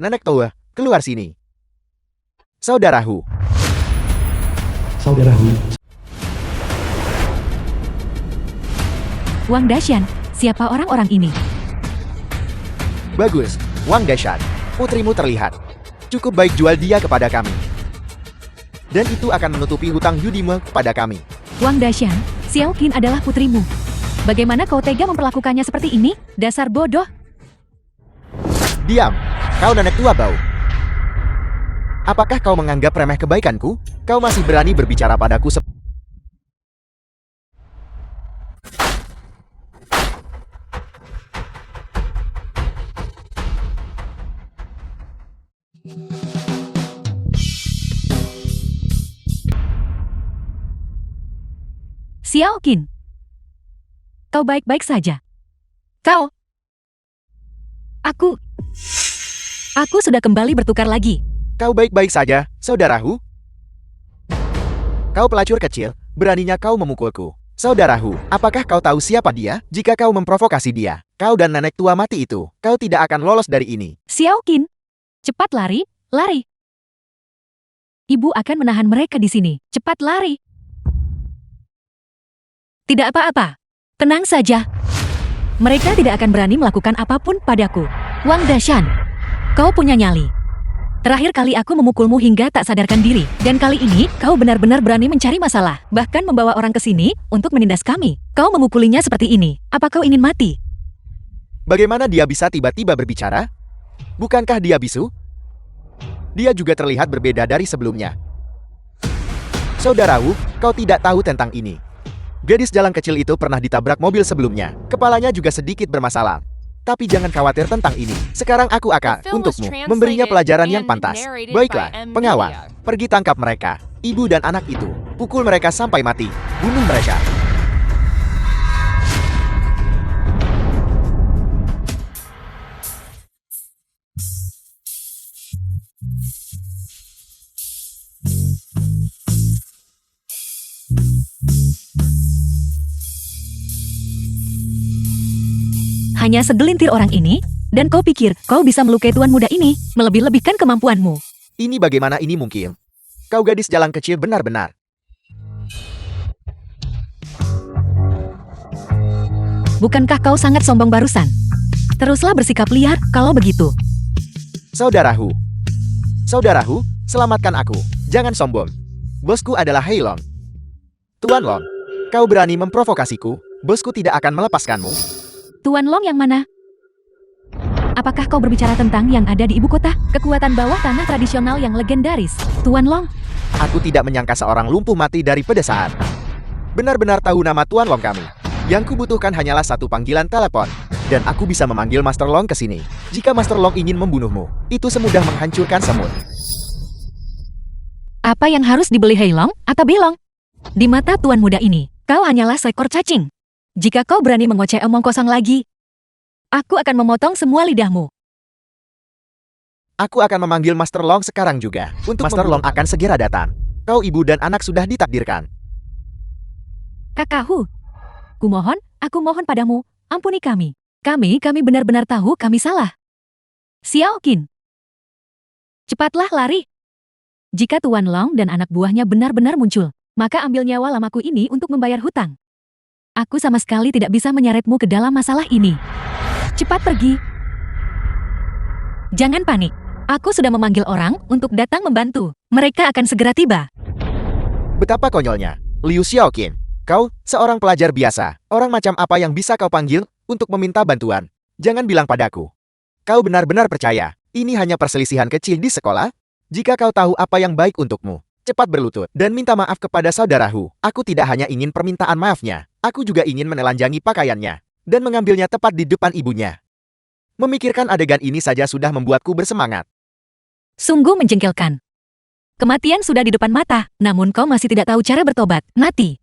Nenek tua, keluar sini. Saudaraku. Wang Dashan, siapa orang-orang ini? Bagus, Wang Dashan. Putrimu terlihat. Cukup baik jual dia kepada kami. Dan itu akan menutupi hutang yudimu kepada kami. Wang Dashan, Xiao Qin adalah putrimu. Bagaimana kau tega memperlakukannya seperti ini? Dasar bodoh. Diam, kau nenek tua bau. Apakah kau menganggap remeh kebaikanku? Kau masih berani berbicara padaku Xiao Qin, kau baik-baik saja. Aku sudah kembali bertukar lagi. Kau baik-baik saja, saudaraku? Kau pelacur kecil, beraninya kau memukulku. Saudaraku, apakah kau tahu siapa dia? Jika kau memprovokasi dia, kau dan nenek tua mati itu, kau tidak akan lolos dari ini. Xiao Qin, cepat lari, lari. Ibu akan menahan mereka di sini. Cepat lari. Tidak apa-apa. Tenang saja. Mereka tidak akan berani melakukan apapun padaku. Wang Dashan, kau punya nyali. Terakhir kali aku memukulmu hingga tak sadarkan diri. Dan kali ini, kau benar-benar berani mencari masalah. Bahkan membawa orang ke sini untuk menindas kami. Kau memukulinya seperti ini. Apa kau ingin mati? Bagaimana dia bisa tiba-tiba berbicara? Bukankah dia bisu? Dia juga terlihat berbeda dari sebelumnya. Saudaraku, kau tidak tahu tentang ini. Gadis jalan kecil itu pernah ditabrak mobil sebelumnya. Kepalanya juga sedikit bermasalah. Tapi jangan khawatir tentang ini. Sekarang aku akan, untukmu, memberinya pelajaran yang pantas. Baiklah, pengawal, pergi tangkap mereka. Ibu dan anak itu. Pukul mereka sampai mati. Bunuh mereka. Hanya segelintir orang ini, dan kau pikir kau bisa melukai tuan muda ini, melebih-lebihkan kemampuanmu. Ini bagaimana ini mungkin? Kau gadis jalan kecil benar-benar. Bukankah kau sangat sombong barusan? Teruslah bersikap liar kalau begitu. Saudaraku, selamatkan aku. Jangan sombong. Bosku adalah Hei Long. Tuan Long, kau berani memprovokasiku. Bosku tidak akan melepaskanmu. Tuan Long yang mana? Apakah kau berbicara tentang yang ada di ibu kota? Kekuatan bawah tanah tradisional yang legendaris. Tuan Long, Aku tidak menyangka seorang lumpuh mati dari pedesaan. Benar-benar tahu nama Tuan Long kami. Yang kubutuhkan hanyalah satu panggilan telepon. Dan aku bisa memanggil Master Long ke sini. Jika Master Long ingin membunuhmu, itu semudah menghancurkan semut. apa yang harus dibeli Hei Long atau Bilong? Di mata tuan muda ini, kau hanyalah seekor cacing. Jika kau berani mengoceh omong kosong lagi, aku akan memotong semua lidahmu. Aku akan memanggil Master Long sekarang juga. Untuk Master Long akan segera datang. Kau ibu dan anak sudah ditakdirkan. Kakakku, aku mohon padamu, ampuni kami. Kami benar-benar tahu kami salah. Xiao Qin, cepatlah lari. Jika Tuan Long dan anak buahnya benar-benar muncul, maka ambil nyawa lamaku ini untuk membayar hutang. Aku sama sekali tidak bisa menyeretmu ke dalam masalah ini. Cepat pergi. Jangan panik. Aku sudah memanggil orang untuk datang membantu. Mereka akan segera tiba. Betapa konyolnya. Liu Xiaoqin, kau seorang pelajar biasa. Orang macam apa yang bisa kau panggil untuk meminta bantuan? Jangan bilang padaku. Kau benar-benar percaya, ini hanya perselisihan kecil di sekolah? Jika kau tahu apa yang baik untukmu, cepat berlutut dan minta maaf kepada saudaraku. Aku tidak hanya ingin permintaan maafnya, aku juga ingin menelanjangi pakaiannya dan mengambilnya tepat di depan ibunya. Memikirkan adegan ini saja sudah membuatku bersemangat. Sungguh menjengkelkan. Kematian sudah di depan mata, namun kau masih tidak tahu cara bertobat. Mati.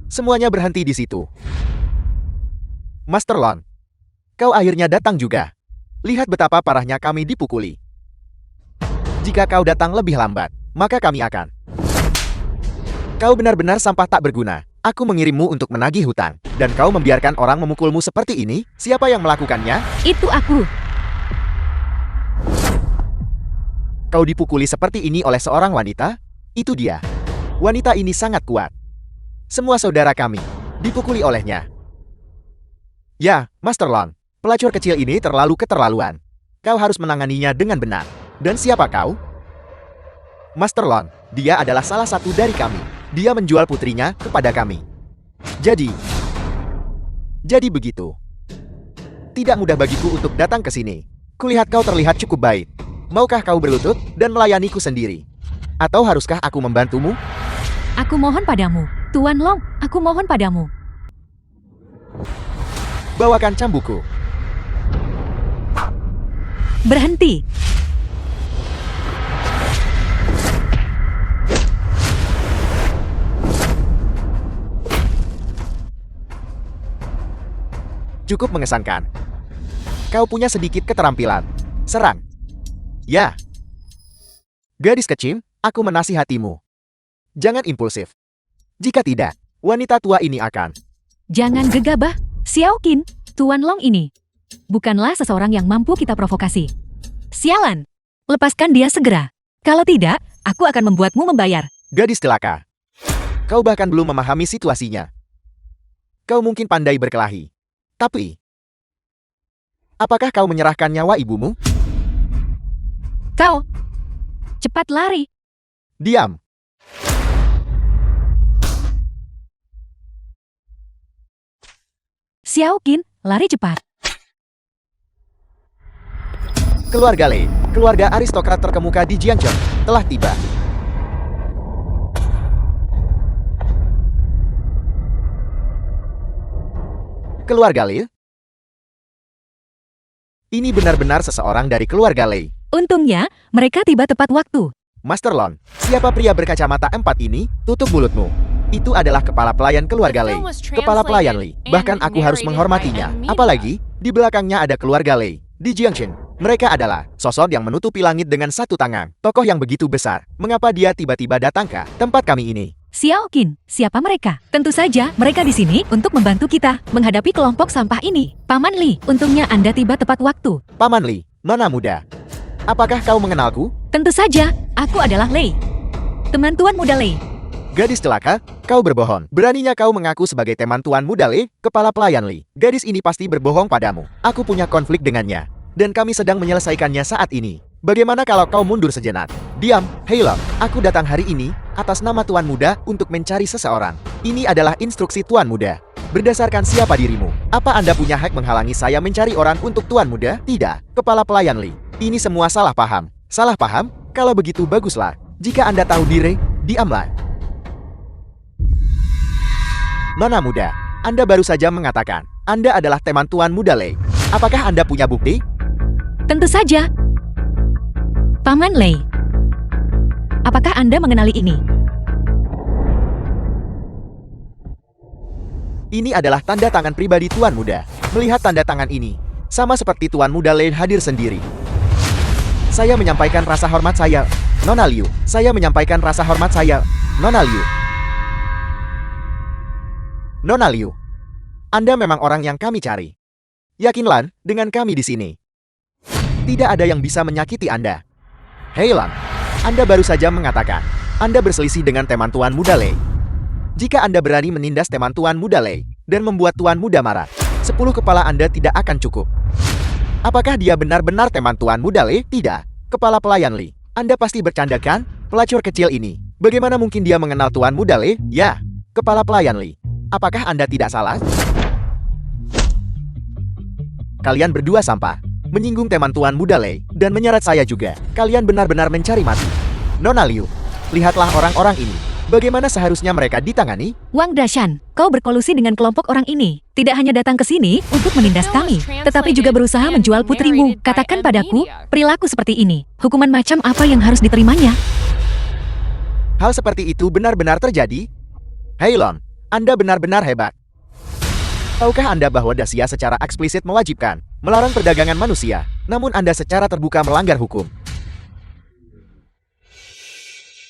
Semuanya berhenti di situ. Master Long, kau akhirnya datang juga. Lihat betapa parahnya kami dipukuli. Jika kau datang lebih lambat, maka kami akan. Kau benar-benar sampah tak berguna. Aku mengirimmu untuk menagih hutang, dan kau membiarkan orang memukulmu seperti ini? Siapa yang melakukannya? Itu aku. Kau dipukuli seperti ini oleh seorang wanita? Itu dia. Wanita ini sangat kuat. Semua saudara kami dipukuli olehnya. Ya, Master Long. Pelacur kecil ini terlalu keterlaluan. Kau harus menanganinya dengan benar. Dan siapa kau? Master Long, dia adalah salah satu dari kami. Dia menjual putrinya kepada kami. Jadi begitu. Tidak mudah bagiku untuk datang ke sini. Kulihat kau terlihat cukup baik. Maukah kau berlutut dan melayaniku sendiri? Atau haruskah aku membantumu? Aku mohon padamu. Tuan Long, aku mohon padamu. Bawakan cambukku. Berhenti. Cukup mengesankan. Kau punya sedikit keterampilan. Serang. Ya. Gadis kecil, aku menasihatimu. Jangan impulsif. Jika tidak, wanita tua ini akan... Jangan gegabah, Xiaoqin. Tuan Long ini bukanlah seseorang yang mampu kita provokasi. Sialan. Lepaskan dia segera. Kalau tidak, aku akan membuatmu membayar. Gadis celaka. Kau bahkan belum memahami situasinya. Kau mungkin pandai berkelahi. Tapi, apakah kau menyerahkan nyawa ibumu? Kau cepat lari. Diam. Xiaoqin, lari cepat. Keluarga Lei, keluarga aristokrat terkemuka di Jiangcheng, telah tiba. Keluarga Lei? Ini benar-benar seseorang dari keluarga Lei. Untungnya, mereka tiba tepat waktu. Master Lon, siapa pria berkacamata 4 ini? Tutup mulutmu. Itu adalah kepala pelayan keluarga Lei. Kepala pelayan Lei. Bahkan aku harus menghormatinya. Apalagi, di belakangnya ada keluarga Lei. Di Jiangchen, mereka adalah sosok yang menutupi langit dengan satu tangan. Tokoh yang begitu besar. Mengapa dia tiba-tiba datang ke tempat kami ini? Xiaoqin, siapa mereka? Tentu saja, mereka di sini untuk membantu kita menghadapi kelompok sampah ini. Paman Li, untungnya Anda tiba tepat waktu. Paman Li, mana muda? Apakah kau mengenalku? Tentu saja, aku adalah Lei. Teman Tuan Muda Lei. Gadis celaka, kau berbohong. Beraninya kau mengaku sebagai teman Tuan Muda Lei, kepala pelayan Li. Gadis ini pasti berbohong padamu. Aku punya konflik dengannya. Dan kami sedang menyelesaikannya saat ini. Bagaimana kalau kau mundur sejenak? Diam, Heilong. Aku datang hari ini atas nama Tuan Muda untuk mencari seseorang. Ini adalah instruksi Tuan Muda. Berdasarkan siapa dirimu? Apa Anda punya hak menghalangi saya mencari orang untuk Tuan Muda? Tidak, kepala pelayan Li. Ini semua salah paham. Salah paham? Kalau begitu baguslah. Jika Anda tahu diri, diamlah. Nona muda, Anda baru saja mengatakan Anda adalah teman Tuan Muda Lei. Apakah Anda punya bukti? Tentu saja. Paman Lei. Apakah Anda mengenali ini? Ini adalah tanda tangan pribadi Tuan Muda. Melihat tanda tangan ini, sama seperti Tuan Muda Lei hadir sendiri. Saya menyampaikan rasa hormat saya, Nona Liu. Saya menyampaikan rasa hormat saya, Nona Liu. Nona Liu, Anda memang orang yang kami cari. Yakinlah dengan kami di sini. Tidak ada yang bisa menyakiti Anda. Heilong, Anda baru saja mengatakan Anda berselisih dengan teman Tuan Muda Lei. Jika Anda berani menindas teman Tuan Muda Lei dan membuat Tuan Muda marah, 10 kepala Anda tidak akan cukup. Apakah dia benar-benar teman Tuan Muda Lei? Tidak. Kepala pelayan Li, Anda pasti bercanda kan? Pelacur kecil ini, bagaimana mungkin dia mengenal Tuan Muda Lei? Ya, kepala pelayan Li. Apakah Anda tidak salah? Kalian berdua sampah, menyinggung teman Tuan Muda Lei, dan menyeret saya juga. Kalian benar-benar mencari mati. Nona Liu, lihatlah orang-orang ini. Bagaimana seharusnya mereka ditangani? Wang Dashan, kau berkolusi dengan kelompok orang ini. Tidak hanya datang ke sini untuk menindas kami, tetapi juga berusaha menjual putrimu. Katakan padaku, perilaku seperti ini, hukuman macam apa yang harus diterimanya? Hal seperti itu benar-benar terjadi? Heilong, Anda benar-benar hebat. Tahukah Anda bahwa Daxia secara eksplisit mewajibkan melarang perdagangan manusia, namun Anda secara terbuka melanggar hukum?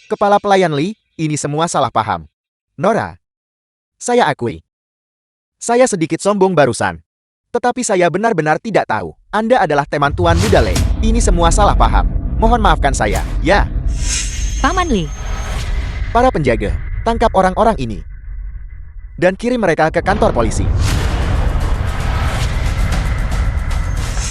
Kepala pelayan Li, ini semua salah paham. Nora, Saya akui. Saya sedikit sombong barusan. Tetapi saya benar-benar tidak tahu. Anda adalah teman Tuan Muda Lei. Ini semua salah paham. Mohon maafkan saya. Ya, Paman Li. para penjaga, tangkap orang-orang ini. Dan kirim mereka ke kantor polisi.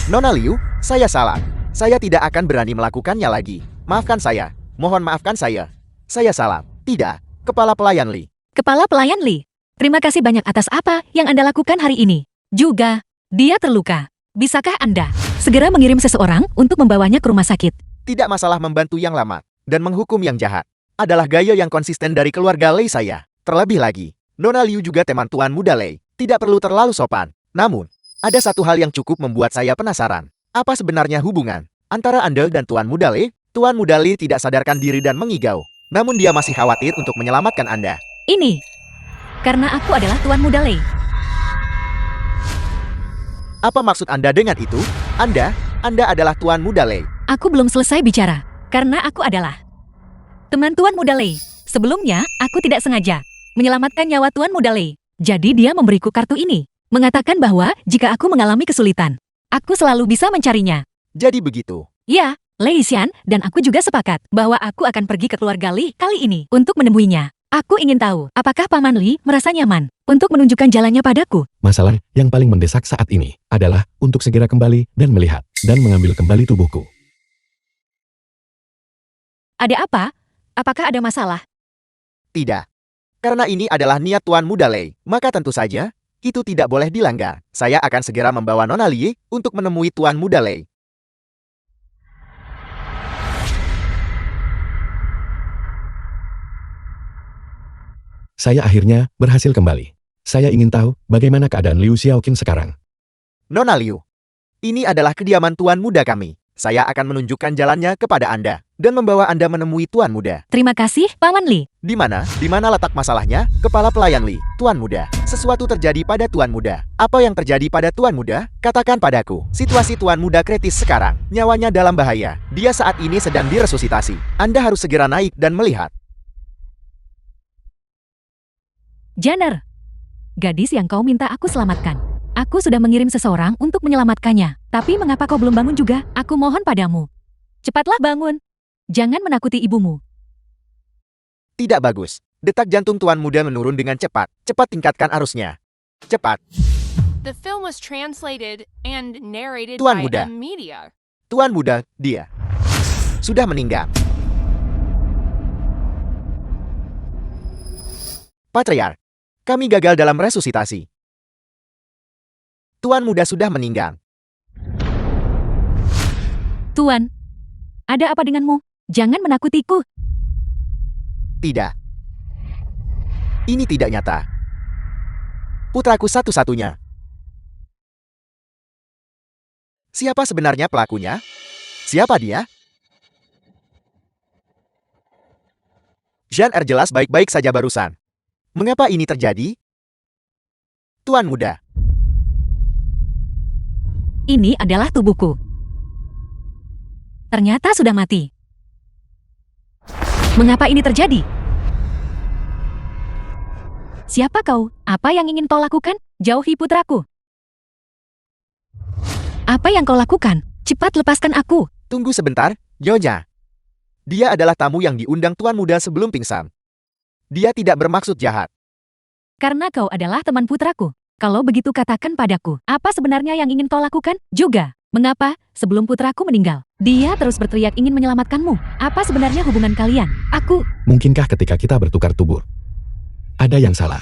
Nona Liu, saya salah. Saya tidak akan berani melakukannya lagi. Maafkan saya. Mohon maafkan saya. Saya salah. Tidak, Kepala Pelayan Li. Kepala Pelayan Li. Terima kasih banyak atas apa yang Anda lakukan hari ini. Juga, dia terluka. Bisakah Anda segera mengirim seseorang untuk membawanya ke rumah sakit? Tidak masalah membantu yang lama dan menghukum yang jahat. Adalah gaya yang konsisten dari keluarga Lei saya. Terlebih lagi, Nona Liu juga teman Tuan Muda Lei. Tidak perlu terlalu sopan. Namun, ada satu hal yang cukup membuat saya penasaran. Apa sebenarnya hubungan antara Anda dan Tuan Muda Lei? Tuan Muda Lei tidak sadarkan diri dan mengigau. Namun dia masih khawatir untuk menyelamatkan Anda. Ini, karena aku adalah Tuan Muda Lei. Apa maksud Anda dengan itu? Anda adalah Tuan Muda Lei. Aku belum selesai bicara, karena aku adalah teman Tuan Muda Lei. Sebelumnya, aku tidak sengaja menyelamatkan nyawa Tuan Muda Lei. Jadi dia memberiku kartu ini, mengatakan bahwa jika aku mengalami kesulitan, aku selalu bisa mencarinya. Jadi begitu. Ya, Lei Xian dan aku juga sepakat bahwa aku akan pergi ke keluarga Li kali ini untuk menemuinya. Aku ingin tahu, apakah Paman Li merasa nyaman untuk menunjukkan jalannya padaku? Masalah yang paling mendesak saat ini adalah untuk segera kembali dan melihat dan mengambil kembali tubuhku. Ada apa? Apakah ada masalah? Tidak. Karena ini adalah niat Tuan Muda Lei, maka tentu saja, itu tidak boleh dilanggar. Saya akan segera membawa Nona Li untuk menemui Tuan Muda Lei. Saya akhirnya berhasil kembali. Saya ingin tahu bagaimana keadaan Liu Xiaoqin sekarang. Nona Liu, ini adalah kediaman Tuan Muda kami. Saya akan menunjukkan jalannya kepada Anda dan membawa Anda menemui Tuan Muda. Terima kasih, Paman Li. Di mana letak masalahnya? Kepala Pelayan Li, Tuan Muda. Sesuatu terjadi pada Tuan Muda. Apa yang terjadi pada Tuan Muda? Katakan padaku. Situasi Tuan Muda kritis sekarang. Nyawanya dalam bahaya. Dia saat ini sedang diresusitasi. Anda harus segera naik dan melihat. Janner, gadis yang kau minta aku selamatkan. Aku sudah mengirim seseorang untuk menyelamatkannya. Tapi mengapa kau belum bangun juga? Aku mohon padamu. Cepatlah bangun. Jangan menakuti ibumu. Tidak bagus. Detak jantung Tuan Muda menurun dengan cepat. Cepat tingkatkan arusnya. Cepat. The film was translated and narrated Tuan by Muda. Media. Tuan Muda, dia sudah meninggal. Patriark, kami gagal dalam resusitasi. Tuan Muda sudah meninggal. Tuan, ada apa denganmu? Jangan menakutiku. Tidak. Ini tidak nyata. Putraku satu-satunya. Siapa sebenarnya pelakunya? Siapa dia? Jean jelas baik-baik saja barusan. Mengapa ini terjadi? Tuan Muda. Ini adalah tubuhku. Ternyata sudah mati. Mengapa ini terjadi? Siapa kau? Apa yang ingin kau lakukan? Jauhi putraku. Apa yang kau lakukan? Cepat lepaskan aku. Tunggu sebentar, Nyonya. Dia adalah tamu yang diundang Tuan Muda sebelum pingsan. Dia tidak bermaksud jahat. Karena kau adalah teman putraku. Kalau begitu katakan padaku, apa sebenarnya yang ingin kau lakukan? Juga, mengapa sebelum putraku meninggal, dia terus berteriak ingin menyelamatkanmu? Apa sebenarnya hubungan kalian? Aku... Mungkinkah ketika kita bertukar tubuh, ada yang salah?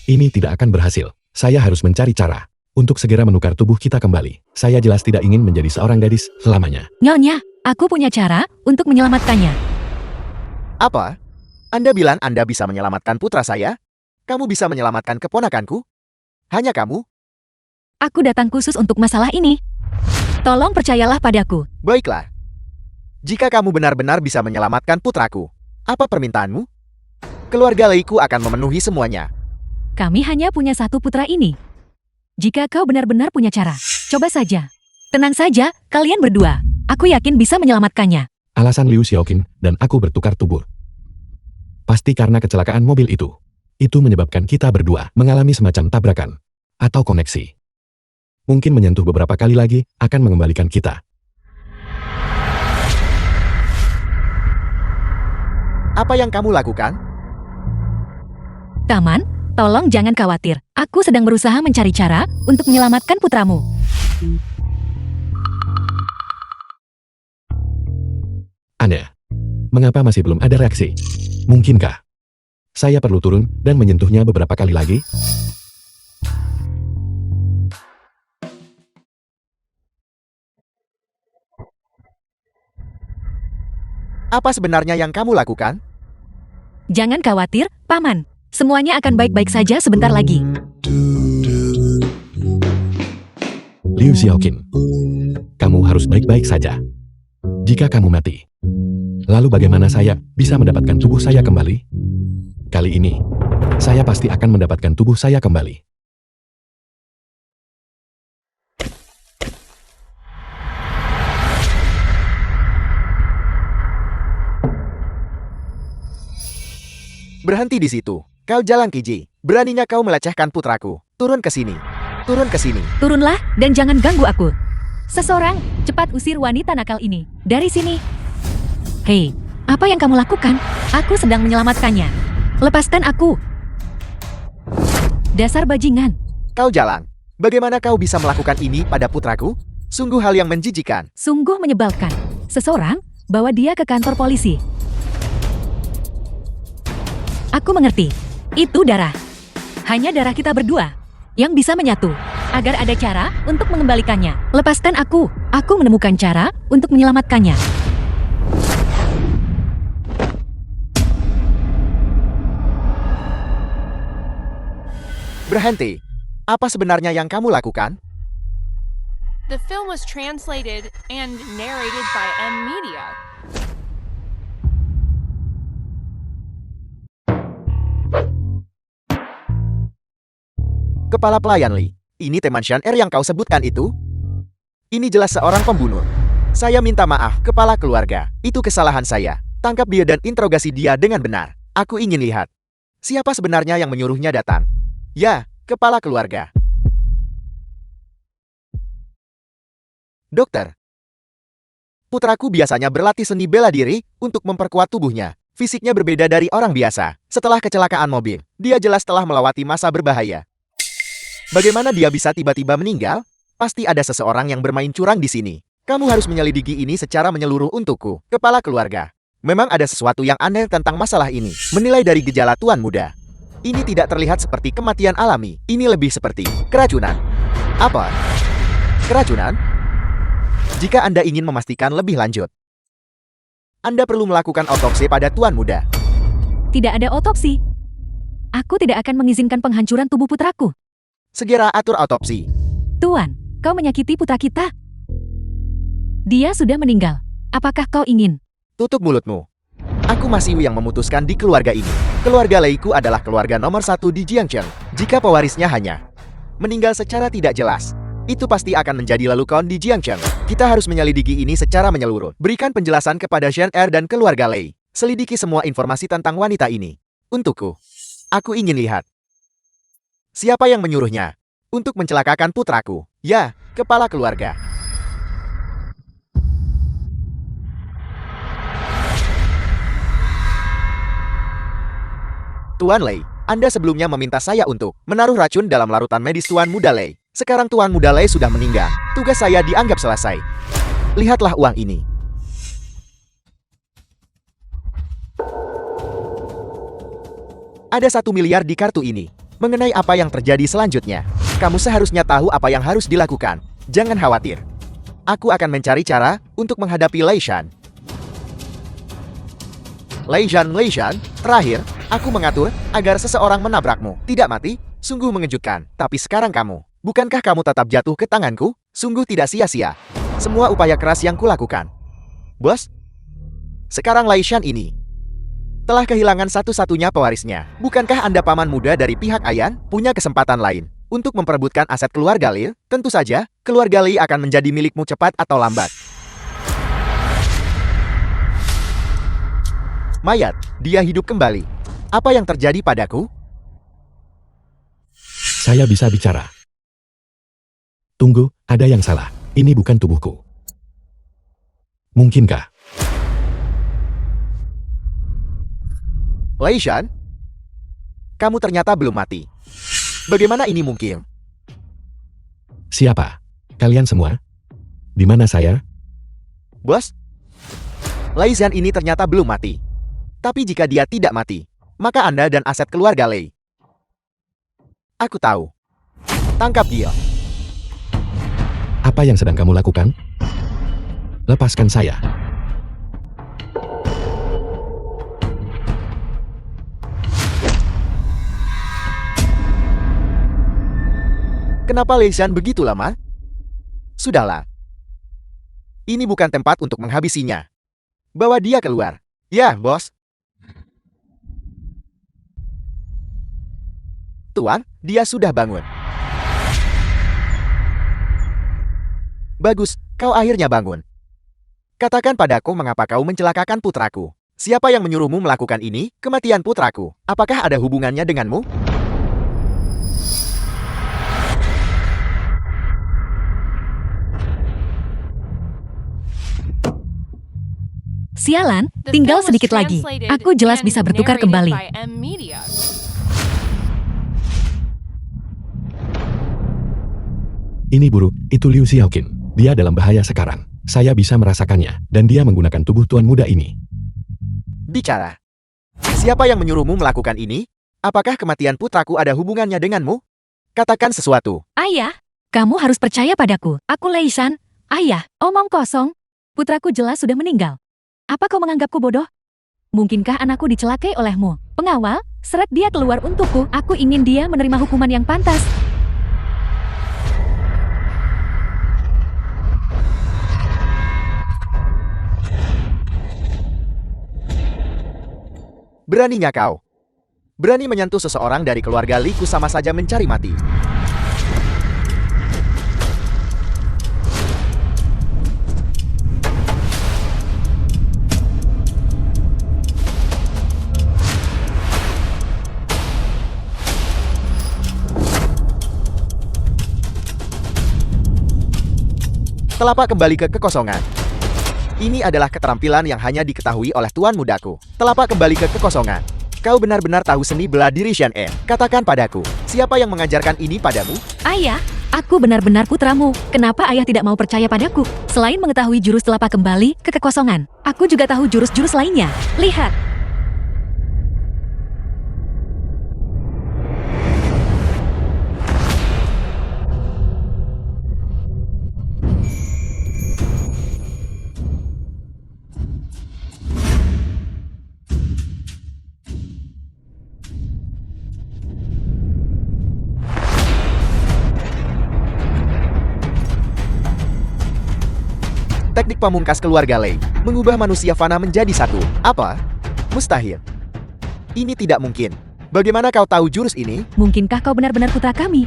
Ini tidak akan berhasil. Saya harus mencari cara untuk segera menukar tubuh kita kembali. Saya jelas tidak ingin menjadi seorang gadis selamanya. Nyonya, aku punya cara untuk menyelamatkannya. Apa? Anda bilang Anda bisa menyelamatkan putra saya? Kamu bisa menyelamatkan keponakanku? Hanya kamu? Aku datang khusus untuk masalah ini. Tolong percayalah padaku. Baiklah. Jika kamu benar-benar bisa menyelamatkan putraku, apa permintaanmu? Keluarga Leiku akan memenuhi semuanya. Kami hanya punya satu putra ini. Jika kau benar-benar punya cara, coba saja. Tenang saja, kalian berdua. Aku yakin bisa menyelamatkannya. Alasan Liu Xiaoqin dan aku bertukar tubuh. Pasti karena kecelakaan mobil itu. Itu menyebabkan kita berdua mengalami semacam tabrakan atau koneksi. Mungkin menyentuh beberapa kali lagi akan mengembalikan kita. Apa yang kamu lakukan? Taman, tolong jangan khawatir. Aku sedang berusaha mencari cara untuk menyelamatkan putramu. Aneh. Mengapa masih belum ada reaksi? Mungkinkah saya perlu turun dan menyentuhnya beberapa kali lagi? Apa sebenarnya yang kamu lakukan? Jangan khawatir, Paman. Semuanya akan baik-baik saja sebentar lagi. Liu Xiaoqin, kamu harus baik-baik saja. Jika kamu mati, lalu bagaimana saya bisa mendapatkan tubuh saya kembali? Kali ini, saya pasti akan mendapatkan tubuh saya kembali. Berhenti di situ. Kau jalan Kiji. Beraninya kau melecehkan putraku. Turun ke sini. Turun ke sini. Turunlah dan jangan ganggu aku. Seseorang, cepat usir wanita nakal ini dari sini. Hei, apa yang kamu lakukan? Aku sedang menyelamatkannya. Lepaskan aku. Dasar bajingan. Kau jalan. Bagaimana kau bisa melakukan ini pada putraku? Sungguh hal yang menjijikan. Sungguh menyebalkan. Seseorang, bawa dia ke kantor polisi. Aku mengerti. Itu darah. Hanya darah kita berdua yang bisa menyatu. Agar ada cara untuk mengembalikannya. Lepaskan aku. Aku menemukan cara untuk menyelamatkannya. Berhenti. Apa sebenarnya yang kamu lakukan? The film was translated and narrated by M Media. Kepala pelayan Li. Ini teman Shan Er yang kau sebutkan itu? Ini jelas seorang pembunuh. Saya minta maaf, kepala keluarga. Itu kesalahan saya. Tangkap dia dan interogasi dia dengan benar. Aku ingin lihat. Siapa sebenarnya yang menyuruhnya datang? Ya, kepala keluarga. Dokter. Putraku biasanya berlatih seni bela diri untuk memperkuat tubuhnya. Fisiknya berbeda dari orang biasa. Setelah kecelakaan mobil, dia jelas telah melewati masa berbahaya. Bagaimana dia bisa tiba-tiba meninggal? Pasti ada seseorang yang bermain curang di sini. Kamu harus menyelidiki ini secara menyeluruh untukku, kepala keluarga. Memang ada sesuatu yang aneh tentang masalah ini. Menilai dari gejala tuan muda. Ini tidak terlihat seperti kematian alami. Ini lebih seperti keracunan. Apa? Keracunan? Jika Anda ingin memastikan lebih lanjut, Anda perlu melakukan otopsi pada tuan muda. Tidak ada otopsi. Aku tidak akan mengizinkan penghancuran tubuh putraku. Segera atur otopsi. Tuan, kau menyakiti putra kita. Dia sudah meninggal. Apakah kau ingin? Tutup mulutmu. Aku masih yang memutuskan di keluarga ini. Keluarga Leiku adalah keluarga nomor 1 di Jiangcheng. Jika pewarisnya hanya meninggal secara tidak jelas, itu pasti akan menjadi lelucon di Jiangcheng. Kita harus menyelidiki ini secara menyeluruh. Berikan penjelasan kepada Shen Er dan keluarga Lei. Selidiki semua informasi tentang wanita ini. Untukku. Aku ingin lihat. Siapa yang menyuruhnya untuk mencelakakan putraku? Ya, kepala keluarga. Tuan Lei, Anda sebelumnya meminta saya untuk menaruh racun dalam larutan medis Tuan Muda Lei. Sekarang Tuan Muda Lei sudah meninggal. Tugas saya dianggap selesai. Lihatlah uang ini. Ada 1 miliar di kartu ini. Mengenai apa yang terjadi selanjutnya, kamu seharusnya tahu apa yang harus dilakukan. Jangan khawatir. Aku akan mencari cara untuk menghadapi Lei Shan. Lei Shan, terakhir, aku mengatur agar seseorang menabrakmu. Tidak mati, sungguh mengejutkan. Tapi sekarang kamu, bukankah kamu tetap jatuh ke tanganku? Sungguh tidak sia-sia. Semua upaya keras yang kulakukan. Bos, sekarang Lei Shan ini telah kehilangan satu-satunya pewarisnya. Bukankah Anda paman muda dari pihak Ayan punya kesempatan lain untuk memperebutkan aset keluarga Li? Tentu saja, keluarga Li akan menjadi milikmu cepat atau lambat. Mayat, dia hidup kembali. Apa yang terjadi padaku? Saya bisa bicara. Tunggu, ada yang salah. Ini bukan tubuhku. Mungkinkah? Lei Shan? Kamu ternyata belum mati. Bagaimana ini mungkin? Siapa? Kalian semua? Di mana saya? Bos? Lei Shan ini ternyata belum mati. Tapi jika dia tidak mati, maka Anda dan aset keluarga Lei. Aku tahu. Tangkap dia. Apa yang sedang kamu lakukan? Lepaskan saya. Kenapa Lei Shan begitu lama? Sudahlah. Ini bukan tempat untuk menghabisinya. Bawa dia keluar. Ya, bos. Tuan, dia sudah bangun. Bagus, kau akhirnya bangun. Katakan padaku mengapa kau mencelakakan putraku. Siapa yang menyuruhmu melakukan ini? Kematian putraku. Apakah ada hubungannya denganmu? Sialan, The tinggal film was sedikit lagi. translated Aku jelas and bisa bertukar narrated kembali. by M Media. Ini buruk, itu Liu Xiaoqin. Dia dalam bahaya sekarang. Saya bisa merasakannya, dan dia menggunakan tubuh tuan muda ini. Bicara. Siapa yang menyuruhmu melakukan ini? Apakah kematian putraku ada hubungannya denganmu? Katakan sesuatu. Ayah, kamu harus percaya padaku. Aku Lei Shan. Ayah, omong kosong. Putraku jelas sudah meninggal. Apa kau menganggapku bodoh? Mungkinkah anakku dicelakai olehmu? Pengawal, seret dia keluar untukku. Aku ingin dia menerima hukuman yang pantas. Beraninya kau. Berani menyentuh seseorang dari keluarga Liku sama saja mencari mati. Telapak kembali ke kekosongan. Ini adalah keterampilan yang hanya diketahui oleh tuan mudaku. Telapak kembali ke kekosongan. Kau benar-benar tahu seni bela diri Shan E. Katakan padaku, siapa yang mengajarkan ini padamu? Ayah, aku benar-benar putramu. Kenapa ayah tidak mau percaya padaku? Selain mengetahui jurus telapak kembali ke kekosongan, aku juga tahu jurus-jurus lainnya. Lihat. Teknik pamungkas keluarga Lei, mengubah manusia fana menjadi satu. Apa? Mustahil. Ini tidak mungkin. Bagaimana kau tahu jurus ini? Mungkinkah kau benar-benar putra kami?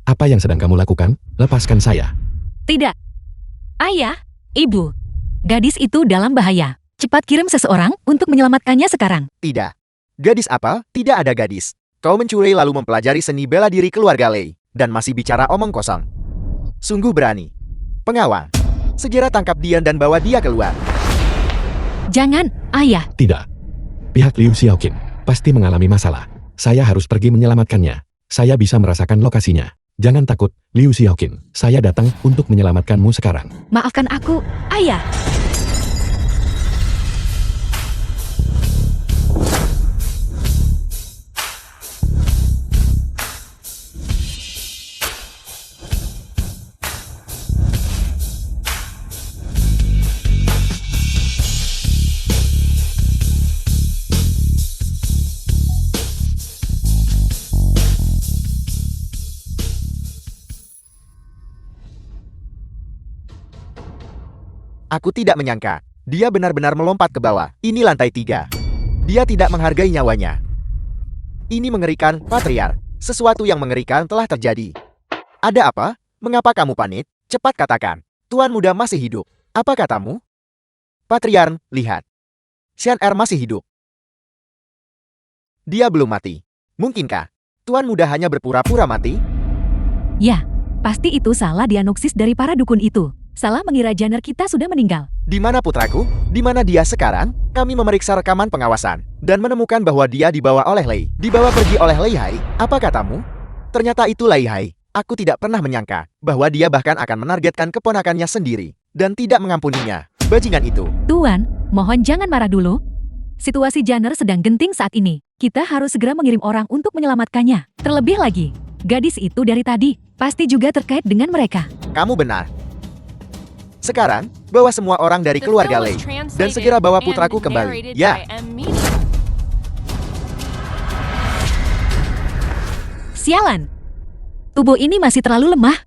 Apa yang sedang kamu lakukan? Lepaskan saya. Tidak. Ayah, ibu. Gadis itu dalam bahaya. Cepat kirim seseorang untuk menyelamatkannya sekarang. Tidak. Gadis apa? Tidak ada gadis. Kau mencuri lalu mempelajari seni bela diri keluarga Lei, dan masih bicara omong kosong. Sungguh berani. Pengawal, segera tangkap dia dan bawa dia keluar. Jangan, ayah. Tidak. Pihak Liu Xiaoqin pasti mengalami masalah. Saya harus pergi menyelamatkannya. Saya bisa merasakan lokasinya. Jangan takut, Liu Xiaoqin. Saya datang untuk menyelamatkanmu sekarang. Maafkan aku, ayah. Aku tidak menyangka. Dia benar-benar melompat ke bawah. Ini lantai 3. Dia tidak menghargai nyawanya. Ini mengerikan, Patriar. Sesuatu yang mengerikan telah terjadi. Ada apa? Mengapa kamu panik? Cepat katakan. Tuan muda masih hidup. Apa katamu? Patriarn, lihat. Shan Er masih hidup. Dia belum mati. Mungkinkah Tuan Muda hanya berpura-pura mati? Ya, pasti itu salah diagnosis dari para dukun itu. Salah mengira Janner kita sudah meninggal. Di mana putraku? Di mana dia sekarang? Kami memeriksa rekaman pengawasan dan menemukan bahwa dia dibawa oleh Lei. Dibawa pergi oleh Lei Hai. Apa katamu? Ternyata itu Lei Hai. Aku tidak pernah menyangka bahwa dia bahkan akan menargetkan keponakannya sendiri dan tidak mengampuninya. Bajingan itu. Tuan, mohon jangan marah dulu. Situasi Janner sedang genting saat ini. Kita harus segera mengirim orang untuk menyelamatkannya. Terlebih lagi, gadis itu dari tadi pasti juga terkait dengan mereka. Kamu benar. Sekarang, bawa semua orang dari The keluarga film Lei was dan translated segera bawa and putraku kembali. narrated Ya. by M Media. Sialan. Tubuh ini masih terlalu lemah.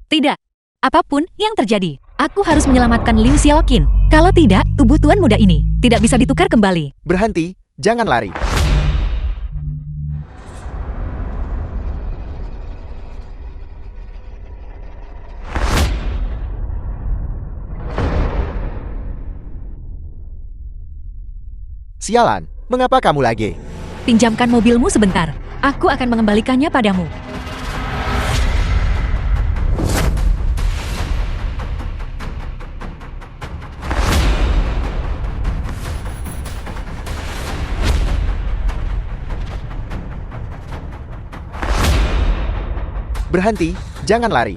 Tidak. Apapun yang terjadi, aku harus menyelamatkan Liu Xiaoqin. Kalau tidak, tubuh tuan muda ini tidak bisa ditukar kembali. Berhenti, jangan lari. Sialan, mengapa kamu lagi? Pinjamkan mobilmu sebentar. Aku akan mengembalikannya padamu. Berhenti, jangan lari.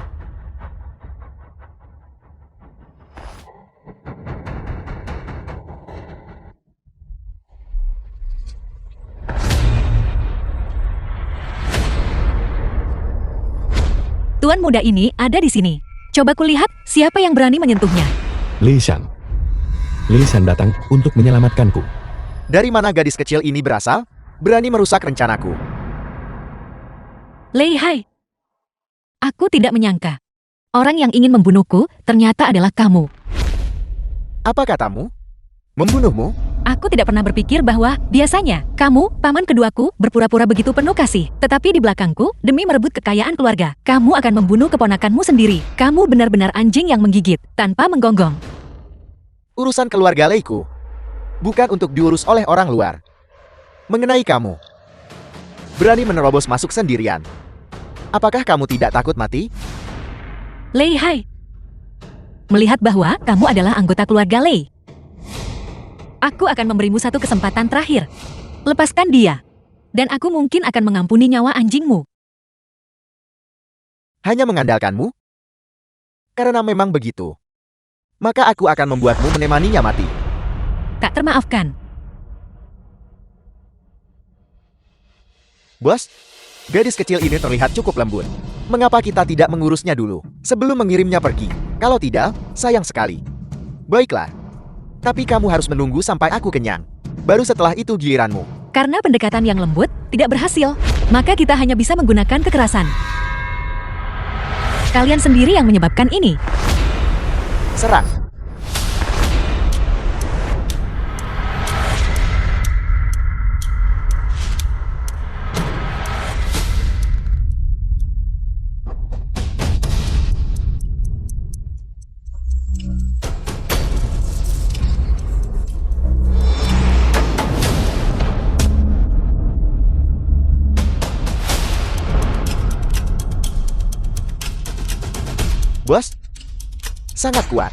Tuan muda ini ada di sini. Coba kulihat siapa yang berani menyentuhnya. Li Shan. Li Shan datang untuk menyelamatkanku. Dari mana gadis kecil ini berasal? Berani merusak rencanaku. Lei Hai. Aku tidak menyangka. Orang yang ingin membunuhku ternyata adalah kamu. Apa katamu? Membunuhmu? Aku tidak pernah berpikir bahwa biasanya kamu, paman keduaku, berpura-pura begitu penuh kasih. Tetapi di belakangku, demi merebut kekayaan keluarga, kamu akan membunuh keponakanmu sendiri. Kamu benar-benar anjing yang menggigit, tanpa menggonggong. Urusan keluarga Leiku bukan untuk diurus oleh orang luar. Mengenai kamu, berani menerobos masuk sendirian. Apakah kamu tidak takut mati? Lei Hai. Melihat bahwa kamu adalah anggota keluarga Lei, aku akan memberimu satu kesempatan terakhir. Lepaskan dia. Dan aku mungkin akan mengampuni nyawa anjingmu. Hanya mengandalkanmu? Karena memang begitu. Maka aku akan membuatmu menemaninya mati. Tak termaafkan. Bos, gadis kecil ini terlihat cukup lembut. Mengapa kita tidak mengurusnya dulu, sebelum mengirimnya pergi? Kalau tidak, sayang sekali. Baiklah. Tapi kamu harus menunggu sampai aku kenyang. Baru setelah itu giliranmu. Karena pendekatan yang lembut tidak berhasil, maka kita hanya bisa menggunakan kekerasan. Kalian sendiri yang menyebabkan ini. Serang. Bos, sangat kuat.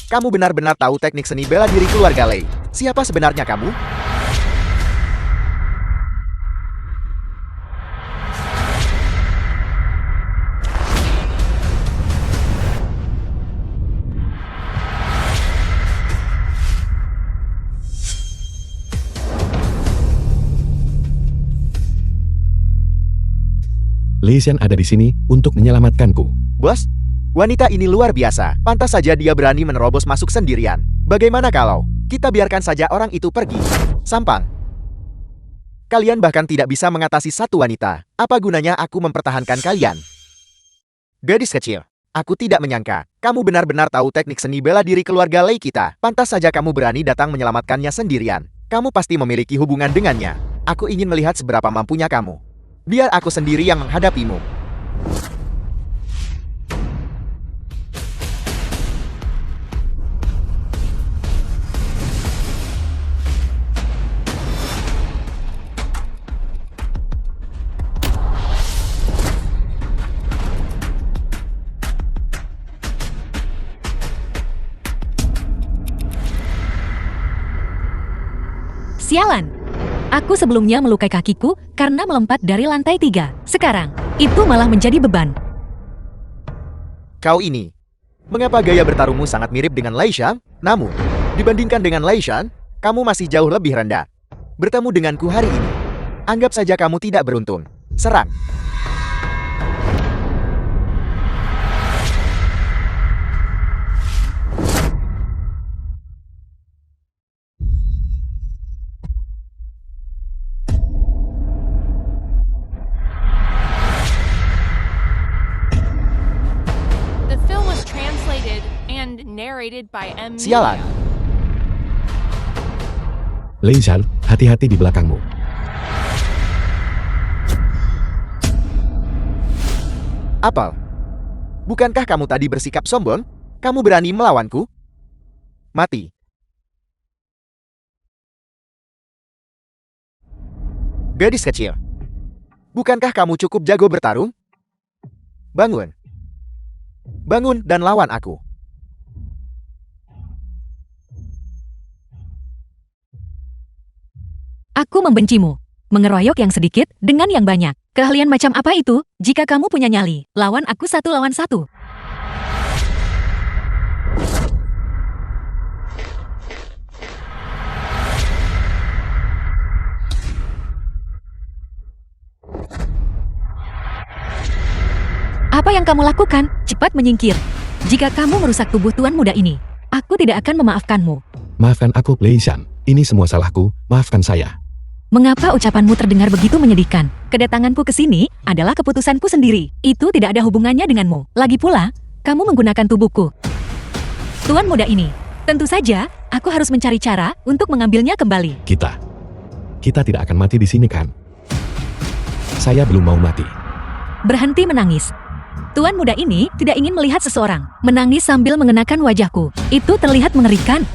Kamu benar-benar tahu teknik seni bela diri keluarga Lei. Siapa sebenarnya kamu? Li Shan ada di sini untuk menyelamatkanku. Bos, wanita ini luar biasa. Pantas saja dia berani menerobos masuk sendirian. Bagaimana kalau kita biarkan saja orang itu pergi? Sampang. Kalian bahkan tidak bisa mengatasi satu wanita. Apa gunanya aku mempertahankan kalian? Gadis kecil, aku tidak menyangka kamu benar-benar tahu teknik seni bela diri keluarga Lei kita. Pantas saja kamu berani datang menyelamatkannya sendirian. Kamu pasti memiliki hubungan dengannya. Aku ingin melihat seberapa mampunya kamu. Biar aku sendiri yang menghadapimu. Sialan. Aku sebelumnya melukai kakiku karena melompat dari lantai 3. Sekarang, itu malah menjadi beban. Kau ini. Mengapa gaya bertarungmu sangat mirip dengan Lei Shan? Namun, dibandingkan dengan Lei Shan, kamu masih jauh lebih rendah. Bertemu denganku hari ini. Anggap saja kamu tidak beruntung. Serang. The film was translated and narrated by M. Sialan. Media. Lei Shan, hati-hati di belakangmu. Apel. Bukankah kamu tadi bersikap sombong? Kamu berani melawanku? Mati. Gadis kecil. Bukankah kamu cukup jago bertarung? Bangun. Bangun dan lawan aku. Aku membencimu. Mengeroyok yang sedikit dengan yang banyak. Keahlian macam apa itu? Jika kamu punya nyali, lawan aku 1 lawan 1. Apa yang kamu lakukan? Cepat menyingkir. Jika kamu merusak tubuh tuan muda ini, aku tidak akan memaafkanmu. Maafkan aku, Lei Shan. Ini semua salahku, maafkan saya. Mengapa ucapanmu terdengar begitu menyedihkan? Kedatanganku ke sini adalah keputusanku sendiri. Itu tidak ada hubungannya denganmu. Lagi pula, kamu menggunakan tubuhku. Tuan muda ini, tentu saja, aku harus mencari cara untuk mengambilnya kembali. Kita tidak akan mati di sini, kan? Saya belum mau mati. Berhenti menangis. Tuan muda ini tidak ingin melihat seseorang menangis sambil mengenakan wajahku. Itu terlihat mengerikan.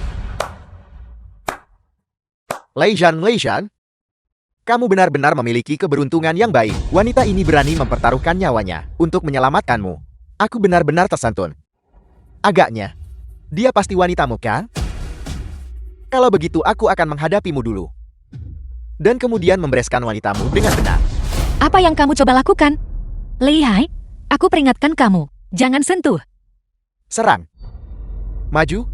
Lei Shan, kamu benar-benar memiliki keberuntungan yang baik. Wanita ini berani mempertaruhkan nyawanya untuk menyelamatkanmu. Aku benar-benar tersantun. Agaknya, dia pasti wanitamu, kan? Kalau begitu, aku akan menghadapimu dulu. Dan kemudian membereskan wanitamu dengan benar. Apa yang kamu coba lakukan? Lihai, aku peringatkan kamu. Jangan sentuh. Serang. Maju.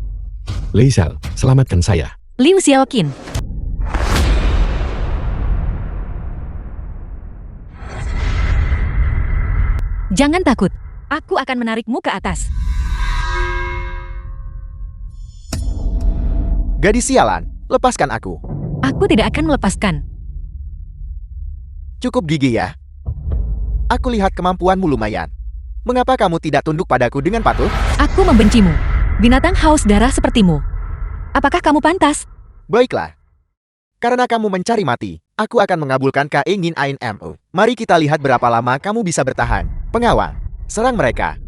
Lei Shan, selamatkan saya. Liu Xiaoqin. Jangan takut. Aku akan menarikmu ke atas. Gadis sialan, lepaskan aku. Aku tidak akan melepaskan. Cukup gigi ya. Aku lihat kemampuanmu lumayan. Mengapa kamu tidak tunduk padaku dengan patuh? Aku membencimu. Binatang haus darah sepertimu. Apakah kamu pantas? Baiklah. Karena kamu mencari mati, aku akan mengabulkan keinginanmu. Mari kita lihat berapa lama kamu bisa bertahan. Pengawal, serang mereka.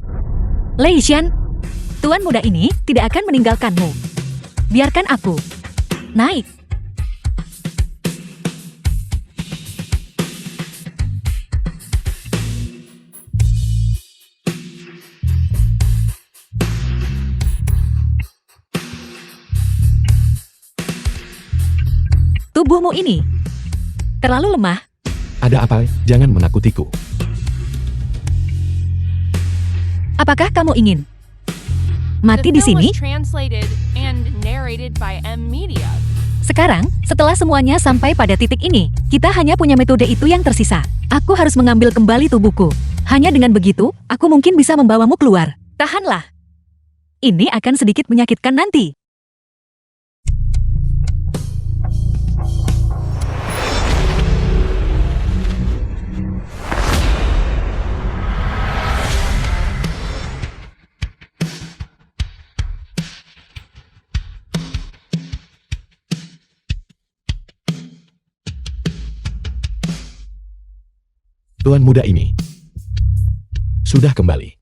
Lei Shan, tuan muda ini tidak akan meninggalkanmu. Biarkan aku. Naik. Tubuhmu ini terlalu lemah. Ada apa? Jangan menakutiku. Apakah kamu ingin mati The di film sini? was translated and narrated by M. Media. Sekarang, setelah semuanya sampai pada titik ini, kita hanya punya metode itu yang tersisa. Aku harus mengambil kembali tubuhku. Hanya dengan begitu, aku mungkin bisa membawamu keluar. Tahanlah. Ini akan sedikit menyakitkan nanti. Tuan muda ini sudah kembali.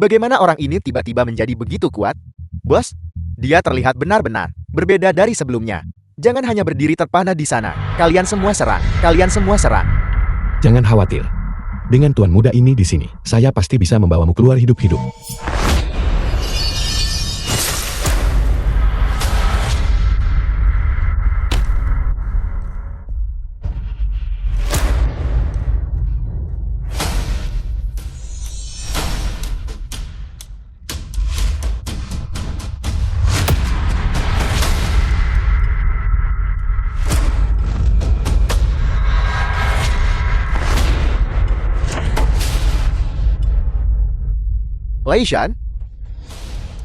Bagaimana orang ini tiba-tiba menjadi begitu kuat? Bos, dia terlihat benar-benar berbeda dari sebelumnya. Jangan hanya berdiri terpana di sana. Kalian semua serang. Kalian semua serang. Jangan khawatir. Dengan tuan muda ini di sini, saya pasti bisa membawamu keluar hidup-hidup. Lei Shan,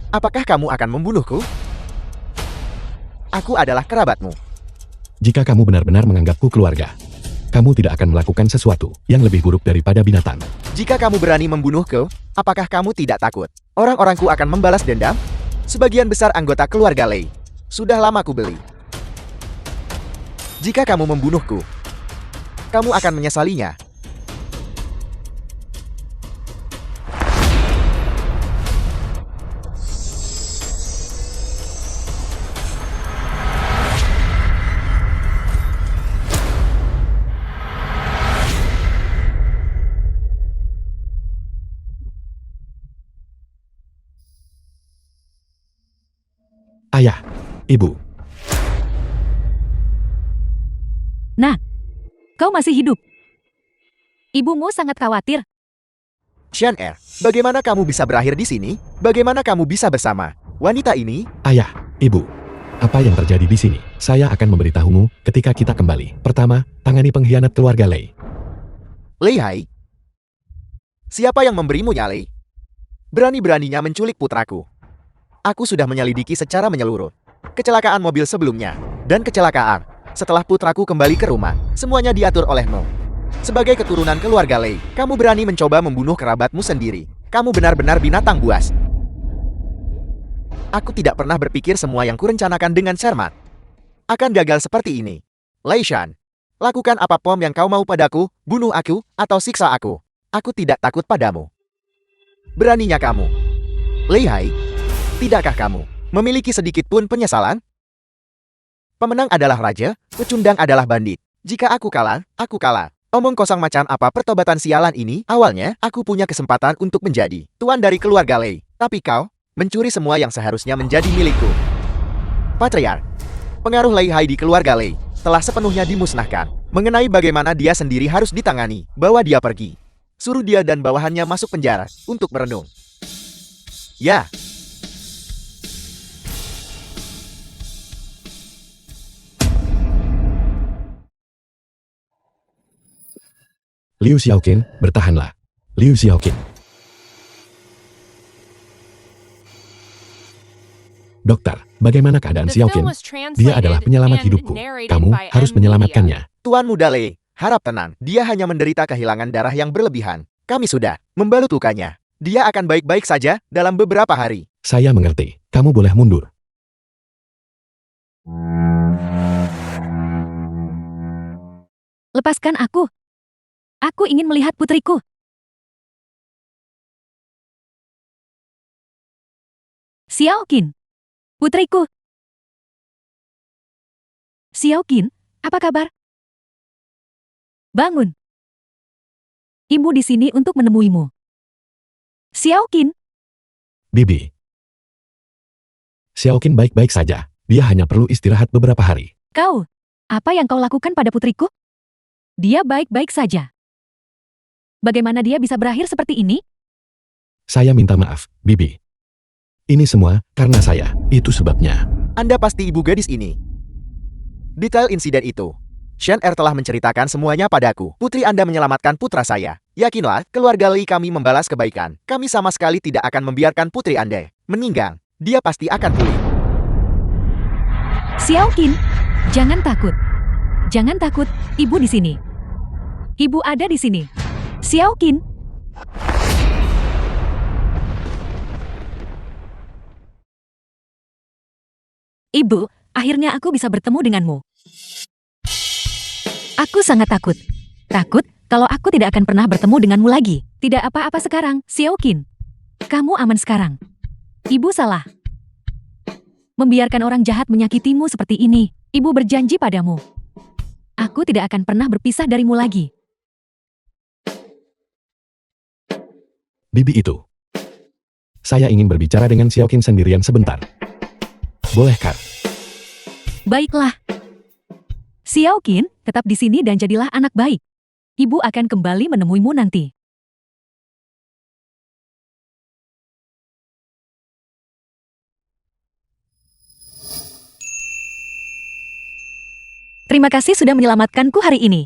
apakah kamu akan membunuhku? Aku adalah kerabatmu. Jika kamu benar-benar menganggapku keluarga, kamu tidak akan melakukan sesuatu yang lebih buruk daripada binatang. Jika kamu berani membunuhku, apakah kamu tidak takut? Orang-orangku akan membalas dendam? Sebagian besar anggota keluarga Lei sudah lama ku beli. Jika kamu membunuhku, kamu akan menyesalinya. Ayah, ibu, Nah, kau masih hidup. Ibumu sangat khawatir. Shan-er, bagaimana kamu bisa berakhir di sini? Bagaimana kamu bisa bersama wanita ini? ayah, ibu. Apa yang terjadi di sini? Saya akan memberitahumu ketika kita kembali. Pertama, tangani pengkhianat keluarga Lei. Lei Hai, siapa yang memberimu nyali? Berani-beraninya menculik putraku. Aku sudah menyelidiki secara menyeluruh kecelakaan mobil sebelumnya dan kecelakaan setelah putraku kembali ke rumah. Semuanya diatur olehmu. Sebagai keturunan keluarga Lei, kamu berani mencoba membunuh kerabatmu sendiri. Kamu benar-benar binatang buas. Aku tidak pernah berpikir semua yang kurencanakan dengan cermat akan gagal seperti ini. Lei Shan, lakukan apa pom yang kau mau padaku, bunuh aku, atau siksa aku. Aku tidak takut padamu. Beraninya kamu. Lei Hai, tidakkah kamu memiliki sedikit pun penyesalan? Pemenang adalah raja, pecundang adalah bandit. Jika aku kalah, aku kalah. Omong kosong macam apa pertobatan sialan ini? Awalnya, aku punya kesempatan untuk menjadi tuan dari keluarga Lei. Tapi kau mencuri semua yang seharusnya menjadi milikku. Patriark, pengaruh Lei Hai di keluarga Lei telah sepenuhnya dimusnahkan. Mengenai bagaimana dia sendiri harus ditangani, bawa dia pergi. Suruh dia dan bawahannya masuk penjara untuk merenung. Ya. Liu Xiaoqin, bertahanlah. Liu Xiaoqin. Dokter, bagaimana keadaan The film Xiaoqin? was Dia adalah translated penyelamat and hidupku. narrated Kamu by harus M. Media. menyelamatkannya. Tuan Muda Lei, harap tenang. Dia hanya menderita kehilangan darah yang berlebihan. Kami sudah membalut lukanya. Dia akan baik-baik saja dalam beberapa hari. Saya mengerti. Kamu boleh mundur. Lepaskan aku. Aku ingin melihat putriku. Xiaoqin. Putriku. Xiaoqin, apa kabar? Bangun. Ibu di sini untuk menemuimu. Xiaoqin, Bibi. Xiaoqin baik-baik saja. Dia hanya perlu istirahat beberapa hari. kau. Apa yang kau lakukan pada putriku? Dia baik-baik saja. Bagaimana dia bisa berakhir seperti ini? Saya minta maaf, Bibi. Ini semua karena saya. Itu sebabnya. Anda pasti ibu gadis ini. Detail insiden itu. Shan-er telah menceritakan semuanya padaku. Putri Anda menyelamatkan putra saya. Yakinlah, keluarga Lei kami membalas kebaikan. Kami sama sekali tidak akan membiarkan putri Anda meninggal. Dia pasti akan pulih. Xiaoqin, jangan takut. Jangan takut, ibu di sini. Ibu ada di sini. Xiaoqin. Ibu, akhirnya aku bisa bertemu denganmu. Aku sangat takut. Takut kalau aku tidak akan pernah bertemu denganmu lagi. Tidak apa-apa sekarang, Xiaoqin. Kamu aman sekarang. Ibu salah. Membiarkan orang jahat menyakitimu seperti ini. Ibu berjanji padamu. Aku tidak akan pernah berpisah darimu lagi. Bibi itu. Saya ingin berbicara dengan Xiaoqin sendirian sebentar. Bolehkah? Baiklah. Xiaoqin, tetap di sini dan jadilah anak baik. Ibu akan kembali menemuimu nanti. Terima kasih sudah menyelamatkanku hari ini.